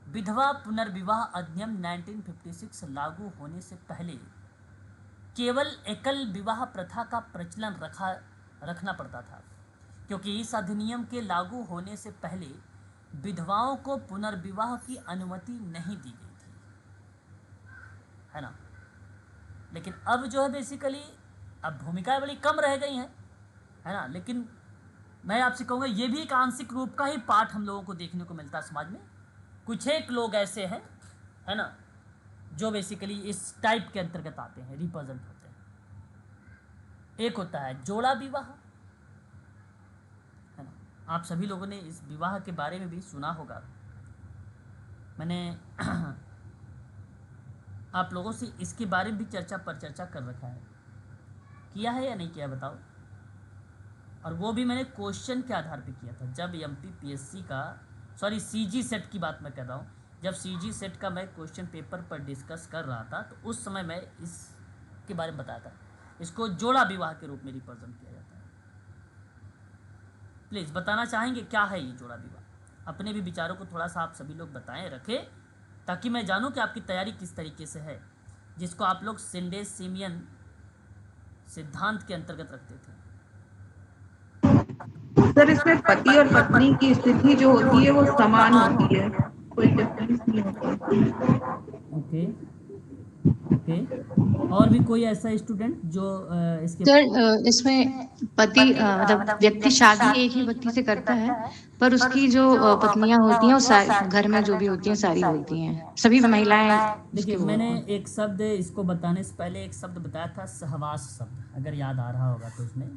विधवा पुनर्विवाह अधिनियम 1956 लागू होने से पहले केवल एकल विवाह प्रथा का प्रचलन रखना पड़ता था, क्योंकि इस अधिनियम के लागू होने से पहले विधवाओं को पुनर्विवाह की अनुमति नहीं दी गई थी, है ना। लेकिन अब जो है बेसिकली अब भूमिकाएं बड़ी कम रह गई हैं, है ना। लेकिन मैं आपसे कहूँगा ये भी एक आंशिक रूप का ही पार्ट हम लोगों को देखने को मिलता है समाज में। कुछ एक लोग ऐसे हैं, है ना, जो बेसिकली इस टाइप के अंतर्गत आते हैं, रिप्रेजेंट होते हैं। एक होता है जोड़ा विवाह, है ना। आप सभी लोगों ने इस विवाह के बारे में भी सुना होगा। मैंने आप लोगों से इसके बारे में भी चर्चा कर रखा है, किया है या नहीं किया बताओ। और वो भी मैंने क्वेश्चन के आधार पे किया था, जब MPPSC का, सॉरी CG सेट की बात मैं कर रहा हूँ, जब CG सेट का मैं क्वेश्चन पेपर पर डिस्कस कर रहा था, तो उस समय मैं इसके बारे में बताया था। इसको जोड़ा विवाह के रूप में रिप्रेजेंट किया जाता है। प्लीज़ बताना चाहेंगे क्या है ये जोड़ा विवाह? अपने भी विचारों को थोड़ा सा आप सभी लोग बताएं, रखें, ताकि मैं जानूं कि आपकी तैयारी किस तरीके से है, जिसको आप लोग सेंडे-सिमियन सिद्धांत के अंतर्गत रखते थे। सर इसमें पति और पत्नी की स्थिति जो होती है वो समान होती है, कोई डिफरेंस नहीं होता। ओके ओके, और भी कोई ऐसा स्टूडेंट जो इसके सर इसमें पति मतलब व्यक्ति शादी एक ही व्यक्ति से करता है, पर उसकी जो पत्नियां होती हैं वो सारी घर में जो भी होती हैं सारी होती हैं, सभी महिलाएं। देखिए, मैंने एक शब्द इसको बताने से पहले एक शब्द बताया था, सहवास शब्द, अगर याद आ रहा होगा तो उसमें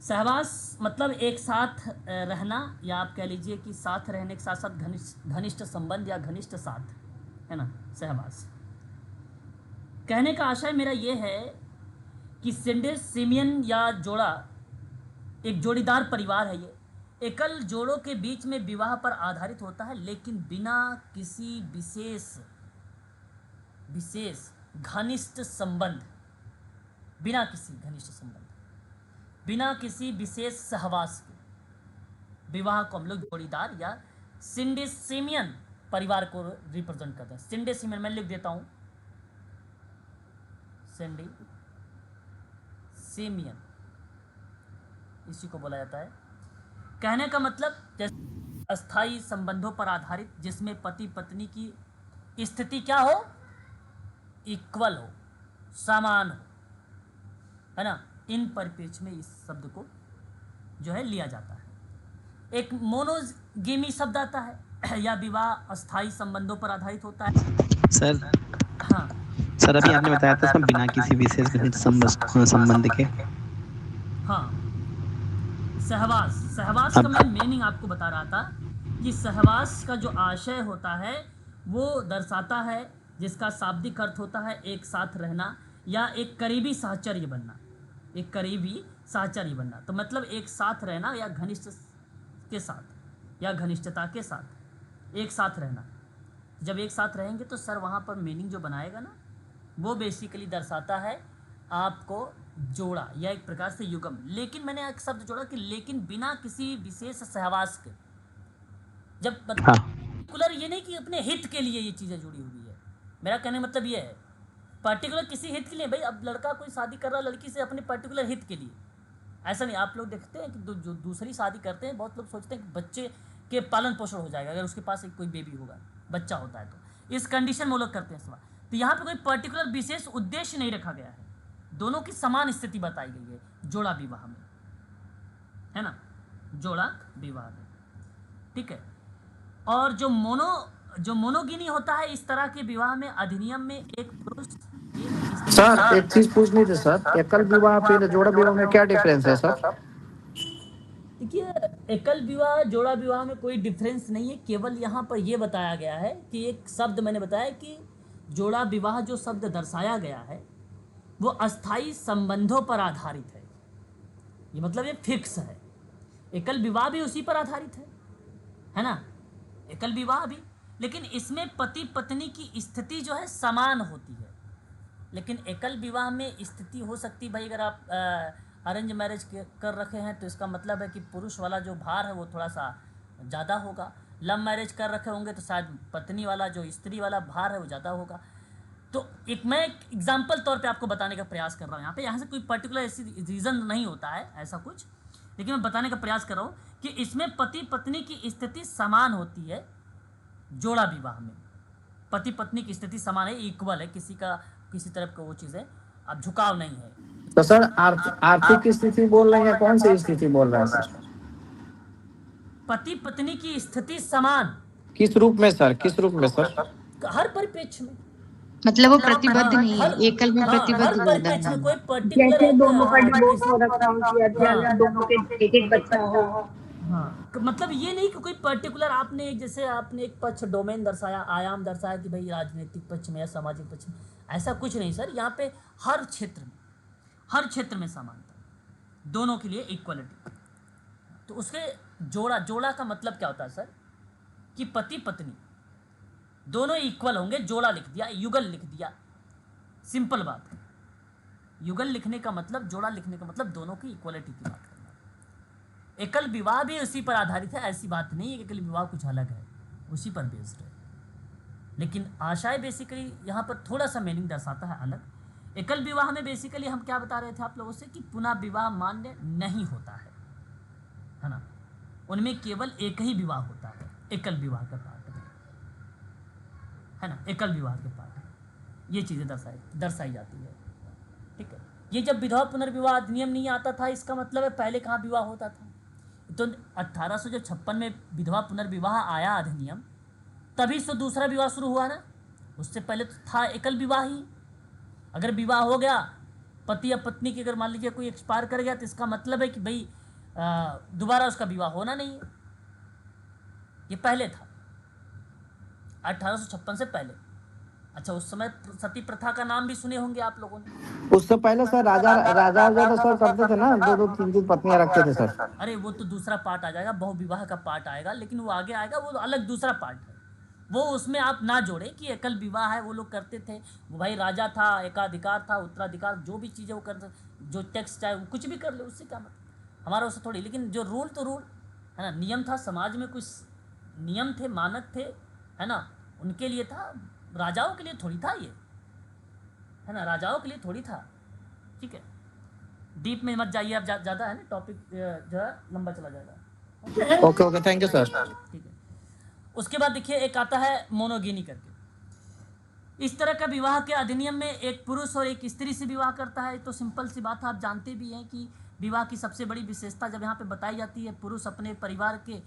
सहवास मतलब एक साथ रहना, या आप कह लीजिए कि साथ रहने के साथ साथ घनिष्ठ संबंध या घनिष्ठ साथ, है ना, सहवास। कहने का आशय मेरा ये है कि सेंडे-सिमियन या जोड़ा एक जोड़ीदार परिवार है। ये एकल जोड़ों के बीच में विवाह पर आधारित होता है, लेकिन बिना किसी विशेष घनिष्ठ संबंध, बिना किसी विशेष सहवास के विवाह को हम लोग जोड़ीदार या सेंडे-सिमियन परिवार को रिप्रेजेंट करते हैं। सेंडे-सिमियन मैं लिख देता हूँ, सेंडे-सिमियन इसी को बोला जाता है। कहने का मतलब जैसे अस्थाई संबंधों पर आधारित, जिसमें पति पत्नी की स्थिति क्या हो, इक्वल हो, समान हो, है ना, इन परिप्रेक्ष्य में इस शब्द को जो है लिया जाता है। एक मोनोगेमी शब्द आता है, या विवाह अस्थाई संबंधों पर आधारित होता है। सर हाँ सर, अभी आपने बताया था इसमें बिना किसी विशेष संबंध के। हाँ, सहवास का मैं मीनिंग आपको बता रहा था कि सहवास का जो आशय होता है वो दर्शाता है, जिसका शाब्दिक अर्थ होता है एक साथ रहना या एक करीबी साहचर्य बनना, एक करीबी साहचर्य बनना। तो मतलब एक साथ रहना या घनिष्ठ के साथ या घनिष्ठता के साथ एक साथ रहना। जब एक साथ रहेंगे तो सर वहाँ पर मीनिंग जो बनाएगा ना, वो बेसिकली दर्शाता है आपको जोड़ा या एक प्रकार से युगम। लेकिन मैंने एक शब्द जोड़ा कि लेकिन बिना किसी विशेष सहवास के, जब पर्टिकुलर ये नहीं कि अपने हित के लिए ये चीज़ें जुड़ी हुई है। मेरा कहने का मतलब ये है, पर्टिकुलर किसी हित के लिए, भाई अब लड़का कोई शादी कर रहा है लड़की से अपने पर्टिकुलर हित के लिए, ऐसा नहीं। आप लोग देखते हैं कि जो दूसरी शादी करते हैं, बहुत लोग सोचते हैं कि बच्चे के पालन पोषण हो जाएगा अगर उसके पास एक कोई बेबी होगा, बच्चा होता है तो इस कंडीशन में वो लोग करते हैं सवाल। तो यहाँ पे कोई पर्टिकुलर विशेष उद्देश्य नहीं रखा गया है, दोनों की समान स्थिति बताई गई है जोड़ा विवाह में, है ना, जोड़ा विवाह में, ठीक है। और जो मोनोगिनी होता है, इस तरह के विवाह में अधिनियम में एक पुरुष सर एक चीज पूछनी थी सर, एकल विवाह फिर जोड़ा विवाह में क्या डिफरेंस है सर? देखिए, एकल विवाह जोड़ा विवाह में कोई डिफरेंस नहीं है, केवल यहाँ पर यह बताया गया है कि एक शब्द मैंने बताया कि जोड़ा विवाह जो शब्द दर्शाया गया है वो अस्थाई संबंधों पर आधारित है। ये मतलब ये फिक्स है। एकल विवाह भी उसी पर आधारित है ना, एकल विवाह भी, लेकिन इसमें पति पत्नी की स्थिति जो है समान होती है। लेकिन एकल विवाह में स्थिति हो सकती, भाई अगर आप अरेंज मैरिज कर रखे हैं तो इसका मतलब है कि पुरुष वाला जो भार है वो थोड़ा सा ज़्यादा होगा। लव मैरिज कर रखे होंगे तो शायद पत्नी वाला जो स्त्री वाला भार है वो ज़्यादा होगा। तो मैं एक एग्जाम्पल तौर पे आपको बताने का प्रयास कर रहा हूँ यहाँ से कोई पर्टिकुलर ऐसी रीज़न नहीं होता है ऐसा कुछ, लेकिन मैं बताने का प्रयास कर रहा हूँ कि इसमें पति पत्नी की स्थिति समान होती है। जोड़ा विवाह में पति पत्नी की स्थिति समान है, इक्वल है, किसी तरफ का वो चीज़ है, अब झुकाव नहीं है। तो सर आर्थिक स्थिति बोल रहे हैं, कौन सी स्थिति बोल रहे हैं सर? पति पत्नी की स्थिति समान किस रूप में सर, किस रूप में सर? हर परिप्रेक्ष्य में, मतलब वो प्रतिबद्ध नहीं है, एकल में प्रतिबद्ध परिप्रेक्ष्य में कोई पर्टिकुलर जैसे दोनों का डिवोर्स हो रखा हो या दोनों के एक बच्चा हो। हाँ, मतलब ये नहीं कि कोई पर्टिकुलर आपने एक पक्ष डोमेन दर्शाया, आयाम दर्शाया कि भाई राजनीतिक पक्ष में या सामाजिक पक्ष में, ऐसा कुछ नहीं सर। यहाँ पे हर क्षेत्र में समानता, दोनों के लिए इक्वलिटी। तो उसके जोड़ा का मतलब क्या होता है सर कि पति पत्नी दोनों इक्वल होंगे, जोड़ा लिख दिया, युगल लिख दिया, सिंपल बात है। युगल लिखने का मतलब, जोड़ा लिखने का मतलब दोनों की इक्वलिटी की बात करना। एकल विवाह भी उसी पर आधारित है, ऐसी बात नहीं है कि एकल विवाह कुछ अलग है, उसी पर बेस्ड है। लेकिन आशाएं बेसिकली यहाँ पर थोड़ा सा मीनिंग दर्शाता है अलग। एकल विवाह में बेसिकली हम क्या बता रहे थे आप लोगों से कि पुनः विवाह मान्य नहीं होता है ना, उनमें केवल एक ही विवाह होता है एकल विवाह के पार्ट में, है ना, एकल विवाह के पार्ट में ये चीज़ें दर्शाई जाती है। ठीक है, ये जब विधवा पुनर्विवाह अधिनियम नहीं आता था, इसका मतलब है पहले कहाँ विवाह होता था? तो 1856 में विधवा पुनर्विवाह आया अधिनियम, तभी से दूसरा विवाह शुरू हुआ ना, उससे पहले तो था एकल विवाह ही। अगर विवाह हो गया पति या पत्नी की, अगर मान लीजिए कोई एक्सपायर कर गया, तो इसका मतलब है कि भाई दोबारा उसका विवाह होना नहीं है। ये पहले था 1856 से पहले। अच्छा, उस समय सती प्रथा का नाम भी सुने होंगे आप लोगों ने। उससे पहले सर राजा राजा तो सर करते थे ना, 2-2 3-3 पत्नियां रखते थे सर। अरे वो तो दूसरा पार्ट आ जाएगा, बहुविवाह का पार्ट आएगा, लेकिन वो आगे आएगा, वो अलग दूसरा पार्ट है। वो उसमें आप ना जोड़े कि एकल विवाह है वो लोग करते थे, वो भाई राजा था, एकाधिकार था, उत्तराधिकार, जो भी चीज़ें वो करते, जो टैक्स चाहे वो कुछ भी कर ले, उससे क्या मतलब, हमारा उससे थोड़ी। लेकिन जो रूल तो रूल है ना, नियम था, समाज में कुछ नियम थे, मानक थे, है ना, उनके लिए था, राजाओं के लिए थोड़ी था ये, है ना, राजाओं के लिए थोड़ी था। ठीक है, डीप में मत जाइए आप, ज़्यादा है ना, टॉपिक जो है लंबा चला जाएगा। Okay okay, thank you sir. ठीक है, उसके बाद देखिए एक आता है मोनोगिनी करके। इस तरह का विवाह के अधिनियम में एक पुरुष और एक स्त्री से विवाह करता है। तो सिंपल सी बात है, आप जानते भी हैं कि विवाह की सबसे बड़ी विशेषता जब यहाँ पे बताई जाती है, पुरुष अपने परिवार के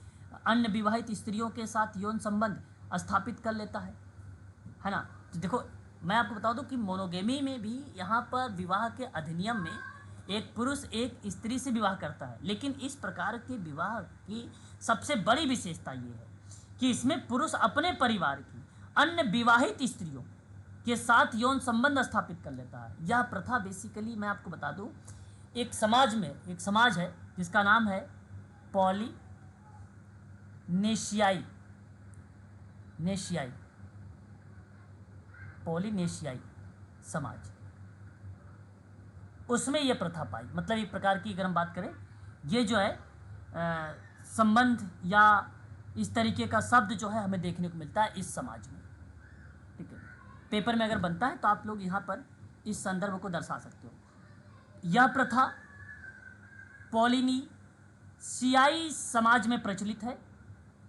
अन्य विवाहित स्त्रियों के साथ यौन संबंध स्थापित कर लेता है ना। तो देखो मैं आपको बता दूं कि मोनोगेमी में भी यहाँ पर विवाह के अधिनियम में एक पुरुष एक स्त्री से विवाह करता है, लेकिन इस प्रकार के विवाह की सबसे बड़ी विशेषता ये है कि इसमें पुरुष अपने परिवार की अन्य विवाहित स्त्रियों के साथ यौन संबंध स्थापित कर लेता है। यह प्रथा बेसिकली मैं आपको बता दूं, एक समाज में, एक समाज है जिसका नाम है पॉलीनेशियाई समाज, उसमें यह प्रथा पाई। मतलब एक प्रकार की अगर हम बात करें, ये जो है संबंध या इस तरीके का शब्द जो है हमें देखने को मिलता है इस समाज में। ठीक है, पेपर में अगर बनता है तो आप लोग यहाँ पर इस संदर्भ को दर्शा सकते हो। यह प्रथा पॉलीनेशियाई समाज में प्रचलित है,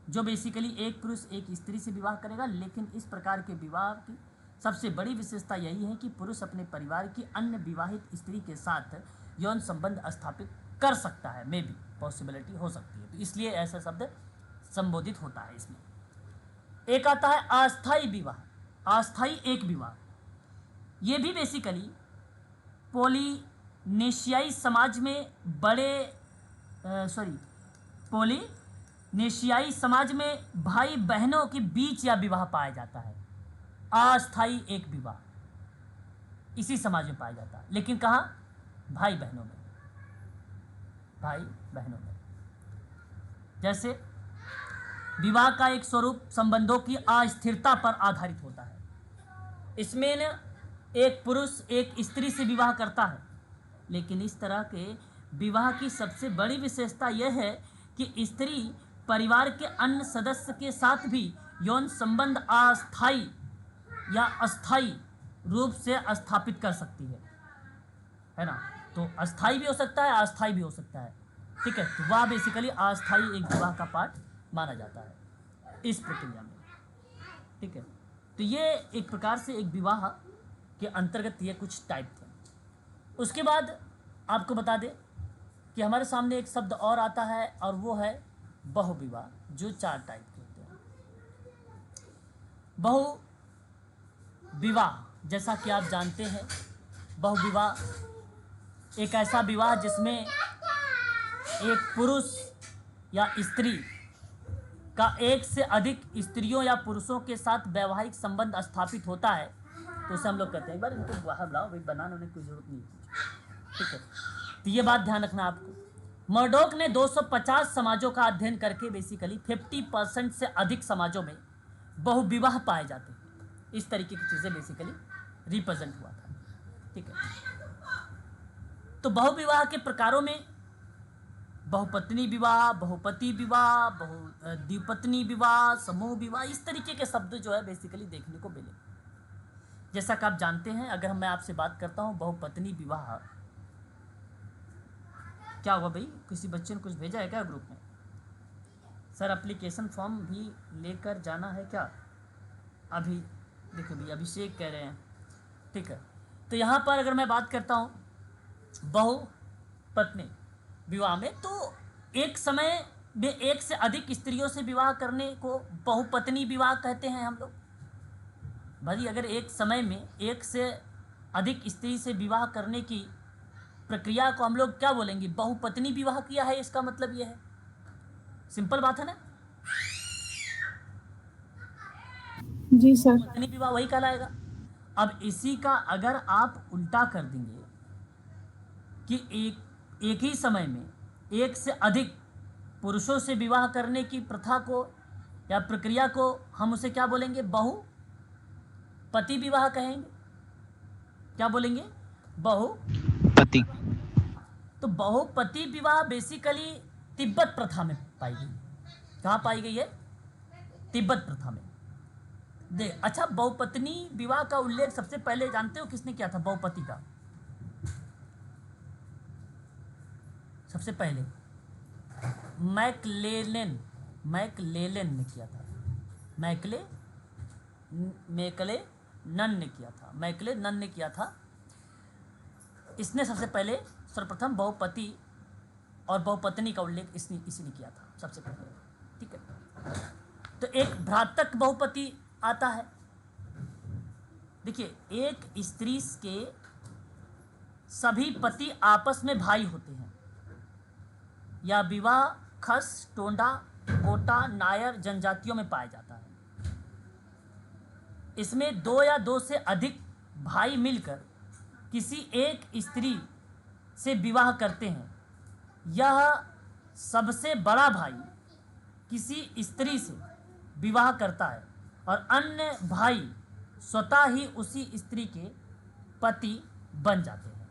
जो बेसिकली एक पुरुष एक स्त्री से विवाह करेगा। लेकिन इस प्रकार के विवाह की सबसे बड़ी विशेषता यही है कि पुरुष अपने परिवार की अन्य विवाहित स्त्री के साथ यौन संबंध स्थापित कर सकता है, मे भी पॉसिबिलिटी हो सकती है, तो इसलिए ऐसा शब्द संबोधित होता है इसमें। एक आता है अस्थाई विवाह, अस्थाई एक विवाह। ये भी बेसिकली पॉलीनेशियाई समाज में पॉलीनेशियाई समाज में भाई बहनों के बीच यह विवाह पाया जाता है। अस्थाई एक विवाह इसी समाज में पाया जाता है, लेकिन कहाँ? भाई बहनों में, भाई बहनों में। जैसे विवाह का एक स्वरूप संबंधों की अस्थिरता पर आधारित होता है। इसमें न एक पुरुष एक स्त्री से विवाह करता है, लेकिन इस तरह के विवाह की सबसे बड़ी विशेषता यह है कि स्त्री परिवार के अन्य सदस्य के साथ भी यौन संबंध अस्थाई या अस्थाई रूप से स्थापित कर सकती है ना। तो अस्थाई भी हो सकता है, अस्थाई भी हो सकता है। ठीक है, तो वह बेसिकली अस्थाई एक विवाह का पार्ट माना जाता है इस प्रक्रिया में। ठीक है, तो ये एक प्रकार से एक विवाह के अंतर्गत ये कुछ टाइप थे। उसके बाद आपको बता दें कि हमारे सामने एक शब्द और आता है, और वो है बहुविवाह, जो 4 टाइप के होते हैं। बहुविवाह जैसा कि आप जानते हैं, बहुविवाह एक ऐसा विवाह जिसमें एक पुरुष या स्त्री का एक से अधिक स्त्रियों या पुरुषों के साथ वैवाहिक संबंध स्थापित होता है, तो उसे हम लोग कहते हैं। एक बार इनको विवाह बुलाओ भाई, बनाने होने की जरूरत नहीं है। ठीक है, तो ये बात ध्यान रखना आपको। मर्डॉक ने 250 समाजों का अध्ययन करके बेसिकली 50% से अधिक समाजों में बहुविवाह पाए जाते हैं। इस तरीके की चीज़ें बेसिकली रिप्रेजेंट हुआ था। ठीक है, तो बहुविवाह के प्रकारों में बहुपत्नी विवाह, बहुपति विवाह, द्विपत्नी विवाह, समूह विवाह, इस तरीके के शब्द जो है बेसिकली देखने को मिले। जैसा कि आप जानते हैं, अगर मैं आपसे बात करता हूँ बहुपत्नी विवाह, क्या हुआ भाई, किसी बच्चे ने कुछ भेजा है क्या ग्रुप में? सर एप्लीकेशन फॉर्म भी लेकर जाना है क्या? अभी देखो भाई, अभिषेक कह रहे हैं, ठीक है। तो यहाँ पर अगर मैं बात करता हूँ बहुपत्नी विवाह में, तो एक समय में एक से अधिक स्त्रियों से विवाह करने को बहुपत्नी विवाह कहते हैं हम लोग। भाई अगर एक समय में एक से अधिक स्त्री से विवाह करने की प्रक्रिया को हम लोग क्या बोलेंगे? बहुपत्नी विवाह किया है, इसका मतलब यह है। सिंपल बात है ना। जी सर। पत्नी विवाह वही कहलाएगा। अब इसी का अगर आप उल्टा कर देंगे कि एक ही समय में एक से अधिक पुरुषों से विवाह करने की प्रथा को या प्रक्रिया को हम उसे क्या बोलेंगे? बहुपति विवाह कहेंगे। क्या बोलेंगे? पति। तो बहुपति विवाह बेसिकली तिब्बत प्रथा में पाई गई। कहाँ पाई गई है? तिब्बत प्रथा में। अच्छा, बहुपत्नी विवाह का उल्लेख सबसे पहले जानते हो किसने किया था? बहुपति का सबसे पहले मैकलेलन ने किया था। मैकलेनन ने किया था। इसने सबसे पहले सर्वप्रथम बहुपति और बहुपत्नी का उल्लेख इसी ने किया था सबसे पहले, ठीक है। तो एक भ्रातक बहुपति आता है। देखिए, एक स्त्री के सभी पति आपस में भाई होते हैं या विवाह खस, टोंडा, कोटा, नायर जनजातियों में पाया जाता है। इसमें दो या दो से अधिक भाई मिलकर किसी एक स्त्री से विवाह करते हैं। यह सबसे बड़ा भाई किसी स्त्री से विवाह करता है और अन्य भाई स्वतः ही उसी स्त्री के पति बन जाते हैं,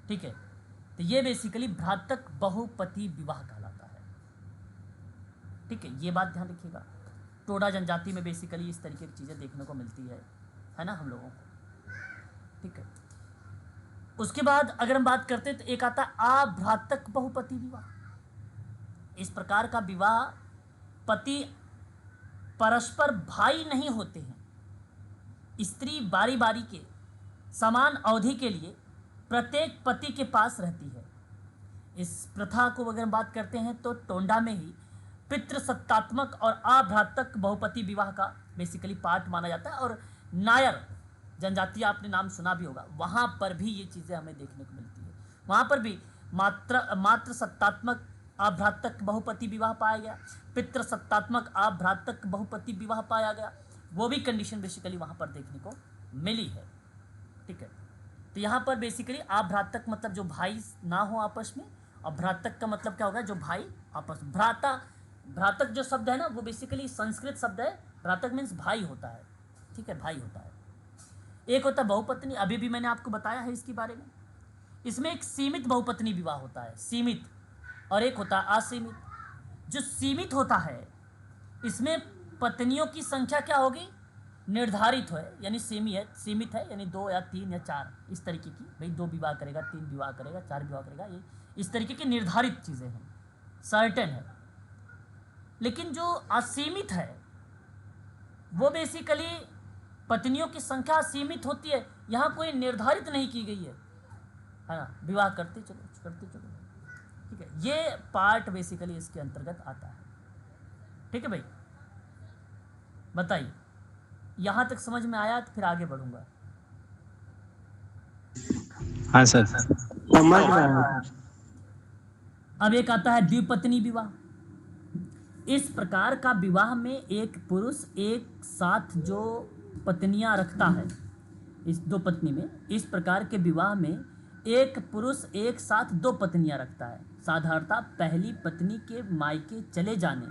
ठीक है। तो ये बेसिकली भ्रातक बहुपति विवाह कहलाता है, ठीक है। ये बात ध्यान रखिएगा। टोडा जनजाति में बेसिकली इस तरीके की चीज़ें देखने को मिलती है ना हम लोगों को, ठीक है। उसके बाद अगर हम बात करते हैं तो एक आता है अभ्रातक बहुपति विवाह। इस प्रकार का विवाह पति परस्पर भाई नहीं होते हैं। स्त्री बारी बारी के समान अवधि के लिए प्रत्येक पति के पास रहती है। इस प्रथा को अगर हम बात करते हैं तो टोंडा में ही पितृसत्तात्मक और अभ्रातक बहुपति विवाह का बेसिकली पार्ट माना जाता है। और नायर जनजाति आपने नाम सुना भी होगा, वहाँ पर भी ये चीज़ें हमें देखने को मिलती है। वहाँ पर भी मात्र सत्तात्मक अभ्रातक बहुपति विवाह पाया गया, पितृसत्तात्मक अभ्रातक बहुपति विवाह पाया गया। वो भी कंडीशन बेसिकली वहाँ पर देखने को मिली है, ठीक है। तो यहाँ पर बेसिकली अभ्रातक मतलब जो भाई ना हो आपस में, और भ्रातक का मतलब क्या होगा? जो भाई आपस में। भ्रातक जो शब्द है ना, वो बेसिकली संस्कृत शब्द है। भ्रातक मीन्स भाई होता है, ठीक है, भाई होता है। एक होता है बहुपत्नी, अभी भी मैंने आपको बताया है इसके बारे में। इसमें एक सीमित बहुपत्नी विवाह होता है, सीमित, और एक होता है असीमित। जो सीमित होता है इसमें पत्नियों की संख्या क्या होगी? निर्धारित है, यानी सीमित है, यानी 2 या 3 या 4 इस तरीके की। भाई 2 विवाह करेगा, 3 विवाह करेगा, 4 विवाह करेगा, ये इस तरीके की निर्धारित चीज़ें हैं, सर्टेन है। लेकिन जो असीमित है वो बेसिकली पत्नियों की संख्या सीमित होती है, यहाँ कोई निर्धारित नहीं की गई है ना, विवाह करते चलो, ठीक है। ये पार्ट बेसिकली इसके अंतर्गत आता है, ठीक है भाई। बताइए, यहाँ तक समझ में आया? तो फिर आगे बढ़ूंगा। हाँ सर। समझ रहा। अब एक आता है द्विपत्नी विवाह। इस प्रकार का विवाह में एक पुरुष एक साथ जो पत्नियां रखता है, इस 2 पत्नी में, इस प्रकार के विवाह में एक पुरुष एक साथ 2 पत्नियां रखता है। साधारणतः पहली पत्नी के मायके चले जाने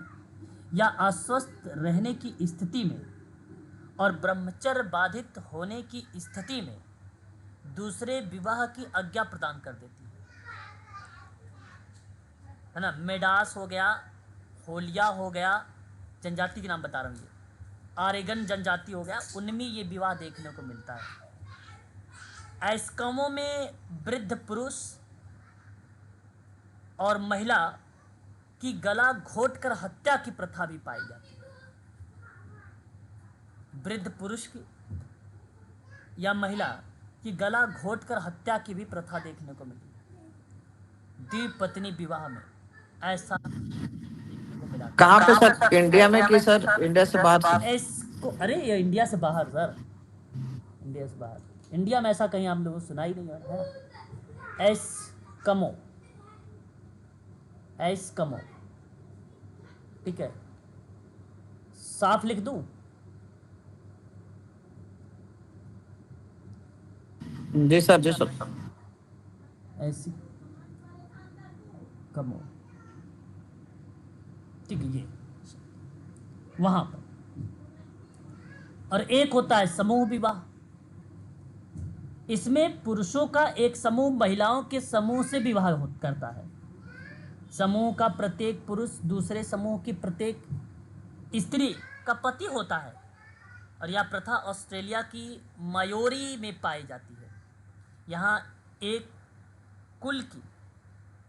या अस्वस्थ रहने की स्थिति में और ब्रह्मचर्य बाधित होने की स्थिति में दूसरे विवाह की आज्ञा प्रदान कर देती है। है ना, मेडास हो गया, होलिया हो गया, जनजाति के नाम बता रहा हूँ ये, आरेगन जनजाति हो गया, उनमें ये विवाह देखने को मिलता है। एस्किमो में वृद्ध पुरुष और महिला की गला घोंटकर हत्या की प्रथा भी पाई जाती है। वृद्ध पुरुष की या महिला की गला घोंटकर हत्या की भी प्रथा देखने को मिली। द्विपत्नी विवाह में ऐसा मिला। कहाँ पे सर? इंडिया में कि सर इंडिया से बाहर से? इसको अरे ये इंडिया से बाहर सर, इंडिया से बाहर। इंडिया में ऐसा कहीं हम लोगों को सुना ही नहीं है। एस्किमो, एस्किमो, ठीक है, साफ लिख दूं? जी सर, जी सर। ऐसी कमो, ठीक है, ये वहां पर। और एक होता है समूह विवाह। इसमें पुरुषों का एक समूह महिलाओं के समूह से विवाह करता है। समूह का प्रत्येक पुरुष दूसरे समूह की प्रत्येक स्त्री का पति होता है। और यह प्रथा ऑस्ट्रेलिया की मायोरी में पाई जाती है। यहाँ एक कुल की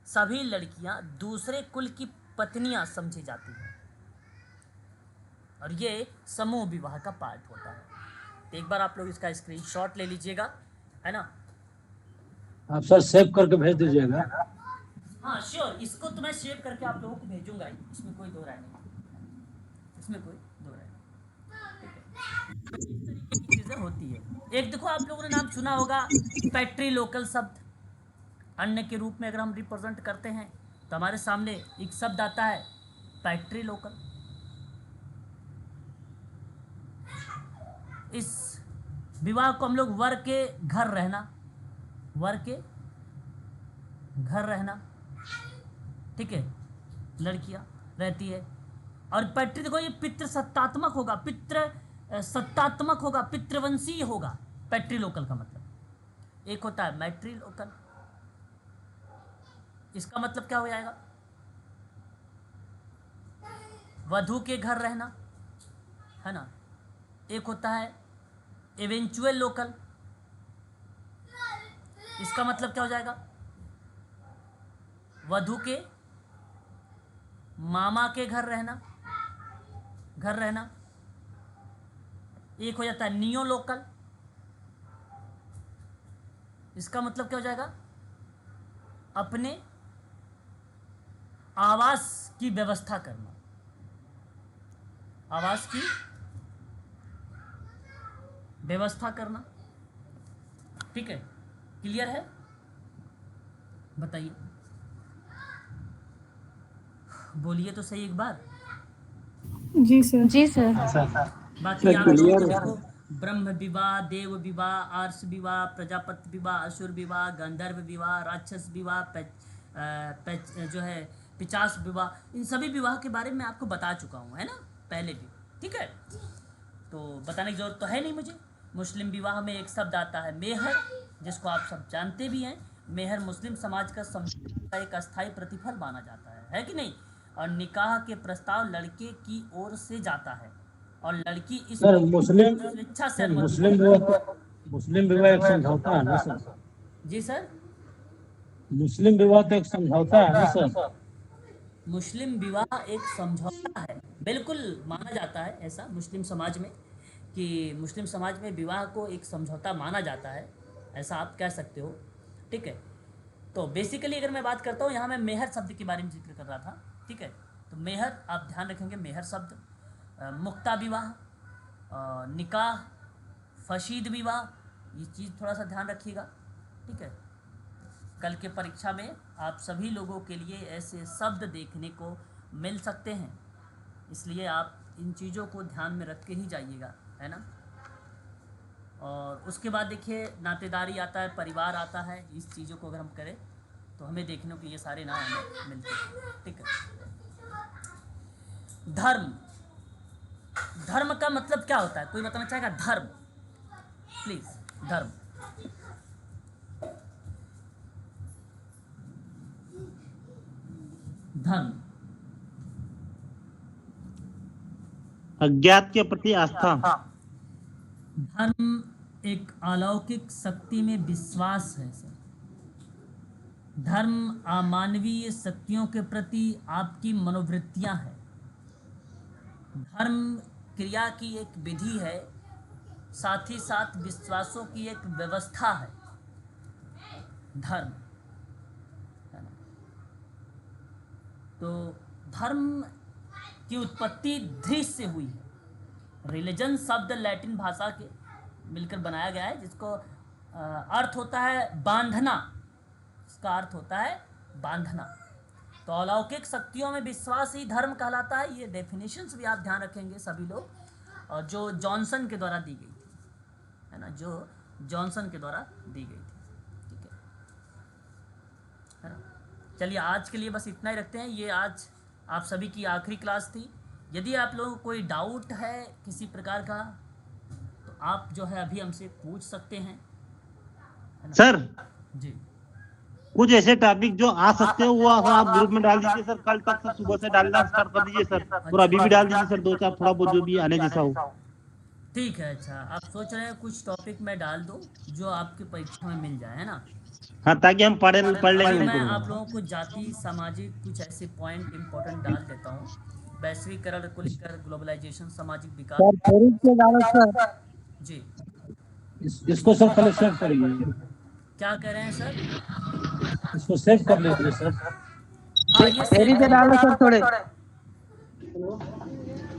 सभी लड़कियां दूसरे कुल की पत्नियां समझी जाती हैं और ये समूह विवाह का पार्ट होता है। तो एक बार आप लोग इसका स्क्रीनशॉट ले लीजिएगा, है ना? आप सर सेव करके भेज दीजिएगा। हाँ श्योर, इसको तो मैं सेव करके आप लोगों को भेजूंगा ही, इसमें कोई दो राय नहीं, इसमें कोई दो राय नहीं। इस तरीके की चीजें होती है। एक देखो, आप लोगों ने नाम सुना होगा पैट्री लोकल शब्द। अन्य के रूप में अगर हम रिप्रेजेंट करते हैं तो हमारे सामने एक शब्द आता है पैट्री लोकल। इस विवाह को हम लोग वर के घर रहना, वर के घर रहना, ठीक है, लड़कियां रहती है। और पैट्री देखो, ये पितृ सत्तात्मक होगा, पितृ सत्तात्मक होगा, पितृवंशीय होगा पैट्री लोकल का मतलब। एक होता है मैट्री लोकल, इसका मतलब क्या हो जाएगा? वधू के घर रहना, है ना। एक होता है इवेंचुअल लोकल, इसका मतलब क्या हो जाएगा? वधू के मामा के घर रहना, घर रहना। एक हो जाता है नियो लोकल, इसका मतलब क्या हो जाएगा? अपने आवास की व्यवस्था करना, आवास की व्यवस्था करना, ठीक है। क्लियर है? बताइए, बोलिए तो सही एक बार। जी सर। जी सर। बाकी आप लोग देखो, ब्रह्म विवाह, देव विवाह, आर्ष विवाह, प्रजापति विवाह, असुर विवाह, गंधर्व विवाह, राक्षस विवाह, जो है पिचास विवाह, इन सभी विवाह के बारे में आपको बता चुका हूँ, है ना, पहले भी, ठीक है। तो बताने की जरूरत तो है नहीं मुझे। मुस्लिम विवाह में एक शब्द आता है मेहर, जिसको आप सब जानते भी हैं। मेहर मुस्लिम समाज का एक अस्थायी प्रतिफल माना जाता है कि नहीं? और निकाह के प्रस्ताव लड़के की ओर से जाता है और लड़की इस सर मुस्लिम स्वेच्छा से मुस्लिम विवाह एक समझौता है ना सर? जी सर, मुस्लिम विवाह तो एक समझौता है ना सर? मुस्लिम विवाह एक समझौता है, बिल्कुल माना जाता है ऐसा मुस्लिम समाज में, कि मुस्लिम समाज में विवाह को एक समझौता माना जाता है, ऐसा आप कह सकते हो, ठीक है। तो बेसिकली अगर मैं बात करता हूँ, यहाँ मैं मेहर शब्द के बारे में जिक्र कर रहा था, ठीक है। तो मेहर आप ध्यान रखेंगे, मेहर शब्द, मुक्ता विवाह, निकाह, फशीद विवाह, ये चीज़ थोड़ा सा ध्यान रखिएगा, ठीक है। कल के परीक्षा में आप सभी लोगों के लिए ऐसे शब्द देखने को मिल सकते हैं, इसलिए आप इन चीज़ों को ध्यान में रख के ही जाइएगा, है ना। और उसके बाद देखिए नातेदारी आता है, परिवार आता है। इस चीज़ों को अगर हम करें तो हमें देखने को ये सारे नाम हमें मिलते हैं, ठीक है। धर्म, धर्म का मतलब क्या होता है? कोई बताना चाहेगा? धर्म, प्लीज। धर्म, धर्म, अज्ञात के प्रति आस्था, धर्म एक अलौकिक शक्ति में विश्वास है सर। धर्म अमानवीय शक्तियों के प्रति आपकी मनोवृत्तियां हैं। धर्म क्रिया की एक विधि है, साथ ही साथ विश्वासों की एक व्यवस्था है धर्म, है ना। तो धर्म की उत्पत्ति धृष से हुई है। रिलीजन शब्द लैटिन भाषा के मिलकर बनाया गया है, जिसको अर्थ होता है बांधना। इसका अर्थ होता है बांधना। तो अलौकिक शक्तियों में विश्वास ही धर्म कहलाता है। ये डेफिनेशंस भी आप ध्यान रखेंगे सभी लोग, और जो जॉनसन के द्वारा दी गई थी, है ना, जो जॉनसन के द्वारा दी गई थी, ठीक है ना। चलिए आज के लिए बस इतना ही रखते हैं। ये आज आप सभी की आखिरी क्लास थी। यदि आप लोगों को कोई डाउट है किसी प्रकार का, तो आप जो है अभी हमसे पूछ सकते हैं, है ना? सर जी कुछ ऐसे टॉपिक जो आ सकते हो वो आप ग्रुप में डाल दीजिए सर। कल तक सर सुबह से डालना स्टार्ट कर दीजिए सर, और अभी भी डाल दीजिए सर, 2-4 थोड़ा बहुत जो भी आने जैसा हो। ठीक है। अच्छा, आप सोच रहे हैं कुछ टॉपिक मैं डाल दूं जो आपकी परीक्षा में मिल जाए, है ना। हाँ, ताकि हम पढ़ लेंगे मैं उनको। आप लोगों को जाति सामाजिक कुछ ऐसे पॉइंट इंपॉर्टेंट डाल देता हूँ। वैश्वीकरण को लेकर, ग्लोबलाइजेशन, सामाजिक विकास। सर थोड़ी से डालो सर। जी इसको सर पहले सेव करिए, क्या कह रहे हैं सर? इसको सेव कर लीजिए सर। हाँ, ये थोड़ी से डालो सर थोड़े।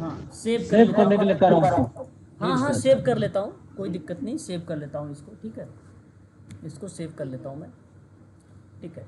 हाँ सेव करने के लिए कर रहा हूँ। हाँ हाँ सेव कर लेता हूँ, कोई दिक्कत नहीं, सेव कर लेता हूँ इसको, ठीक है। इसको सेव कर लेता हूँ मैं, ठीक है।